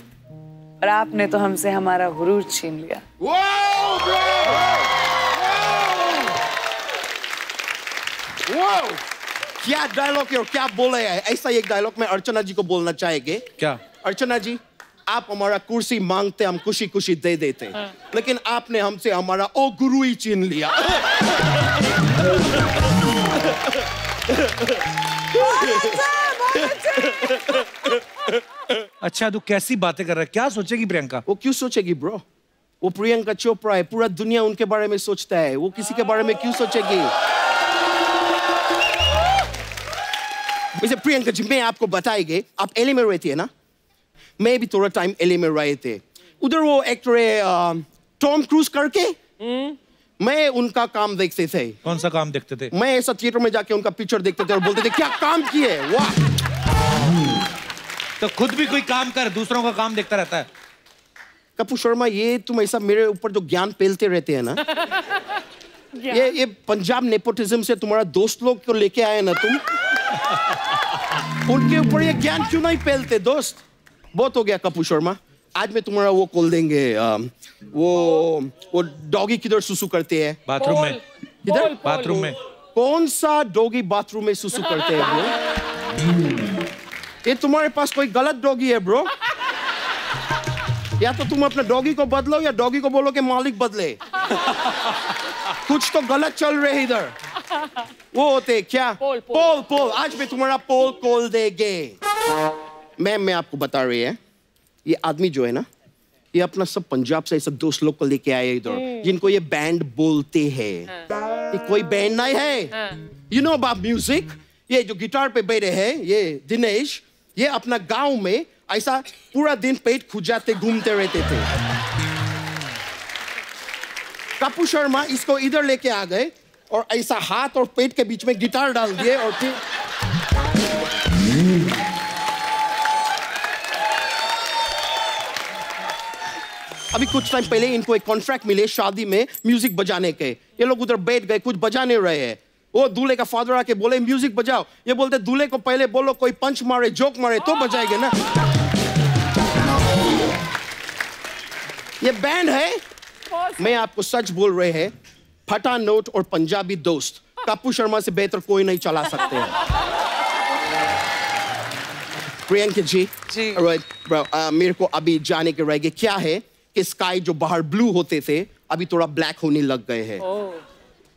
और आपने तो हमसे हमारा गुरूर छीन लिया। क्या डायलॉग है और क्या बोला है? ऐसा एक डायलॉग में अर्चना जी को बोलना चाहेंगे। क्या? अर्चना जी, आप हमारा कुर्सी मांगते, हम खुशी खुशी दे देते, लेकिन आपने हमसे हमारा ओ गुरु ही छीन लिया। अच्छा तू कैसी बातें कर रहा है? क्या सोचेगी प्रियंका? वो क्यों सोचेगी ब्रो? वो प्रियंका चोपड़ा है, पूरा दुनिया उनके बारे में सोचता है, वो किसी के बारे में क्यों सोचेगी? वैसे प्रियंका जी, मैं आपको बताएंगे, आप एलए में रहती है ना? मैं भी थोड़ा टाइम एलए में रहे थे। उधर वो एक्टर है टॉम क्रूज करके, मैं उनका काम देखते थे। कौन सा काम देखते थे? मैं ऐसा थिएटर में जाके उनका पिक्चर देखते थे और बोलते थे क्या काम किए। वाह! तो खुद भी कोई काम कर, दूसरों का काम देखता रहता है। कपूर शर्मा, ये तुम ऐसा मेरे ऊपर जो ज्ञान पेलते रहते हैं ना, ये पंजाब नेपोटिज्म से तुम्हारा दोस्त लोग को लेके आए ना तुम, उनके ऊपर ये ज्ञान क्यों नहीं पेलते दोस्त? बहुत हो गया कपूर शर्मा। आज मैं तुम्हारा वो खोल देंगे, वो डॉगी किधर सुसु करते हैं? बाथरूम में। किधर? बाथरूम में। कौन सा डॉगी बाथरूम में सुसु करते हैं ब्रो? ये तुम्हारे पास कोई गलत डॉगी है ब्रो। या तो तुम अपने डॉगी को बदलो या डॉगी को बोलो कि मालिक बदले। कुछ तो गलत चल रहे है इधर। वो होते क्या? पोल। आज मैं तुम्हारा पोल खोल देंगे। मैम, मैं आपको बता रही है, ये आदमी जो है ना, ये अपना सब पंजाब से ऐसे दोस्त लोग को लेके आए इधर, जिनको ये बैंड बोलते हैं। ये कोई बैंड नहीं है। You know about music? ये जो गिटार पे बैठे हैं, ये दिनेश, ये अपना गांव में ऐसा पूरा दिन पेट खुजाते घूमते रहते थे। कपू शर्मा इसको इधर लेके आ गए और ऐसा हाथ और पेट के बीच में गिटार डाल दिए और फिर अभी कुछ टाइम पहले इनको एक कॉन्ट्रैक्ट मिले शादी में म्यूजिक बजाने के। ये लोग उधर बैठ गए, कुछ बजा नहीं रहे हैं। वो दूल्हे का फादर आके बोले म्यूजिक बजाओ। ये बोलते दूल्हे को पहले बोलो कोई पंच मारे, जोक मारे तो बजाएंगे ना। ये बैंड है। मैं आपको सच बोल रहे हैं, फटा नोट और पंजाबी दोस्त कपू शर्मा से बेहतर कोई नहीं चला सकते हैं। प्रियंका जी, मेरे को अभी जाने के रह गए। क्या है कि स्काई जो बाहर ब्लू होते थे अभी थोड़ा ब्लैक होने लग गए हैं।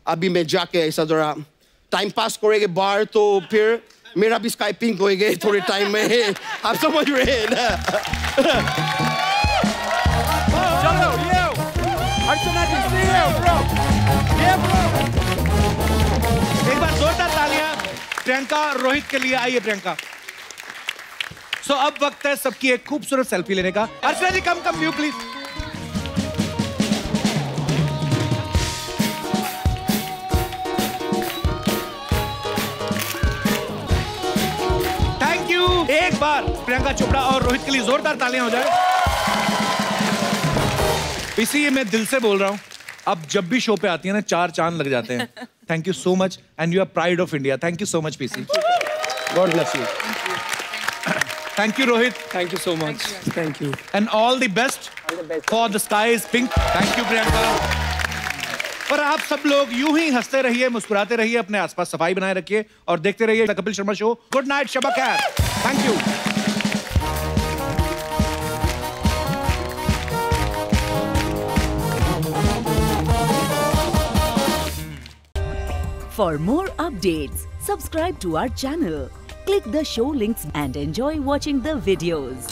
अभी मैं जाके ऐसा जरा टाइम पास करेंगे बाहर, तो फिर मेरा भी स्काई पिंक होएगा थोड़े टाइम में। आप समझ रहे हैं ना? चलो ये अर्चना जी, see you, bro. Yeah, bro. एक बार जोरदार तालियां प्रियंका और रोहित के लिए। आइए प्रियंका। सो अब वक्त है सबकी एक खूबसूरत सेल्फी लेने का। अर्चना जी कम यू प्लीज। Thank you. एक बार प्रियंका चोपड़ा और रोहित के लिए जोरदार तालियां हो जाए। इसी मैं दिल से बोल रहा हूं, अब जब भी शो पे आती है ना 4 चांद लग जाते हैं। Thank you so much and you are pride of India. Thank you so much PC. God bless you. Thank you, Rohit. Thank you so much. Thank you. And all the best for the sky is pink. Thank you, Priyanka. और आप सब लोग यूं ही हंसते रहिए, मुस्कुराते रहिए, अपने आसपास सफाई बनाए रखिए और देखते रहिए the Kapil Sharma show. Good night, शबा खैर। Thank you. For more updates, subscribe to our channel. Click the show links and enjoy watching the videos.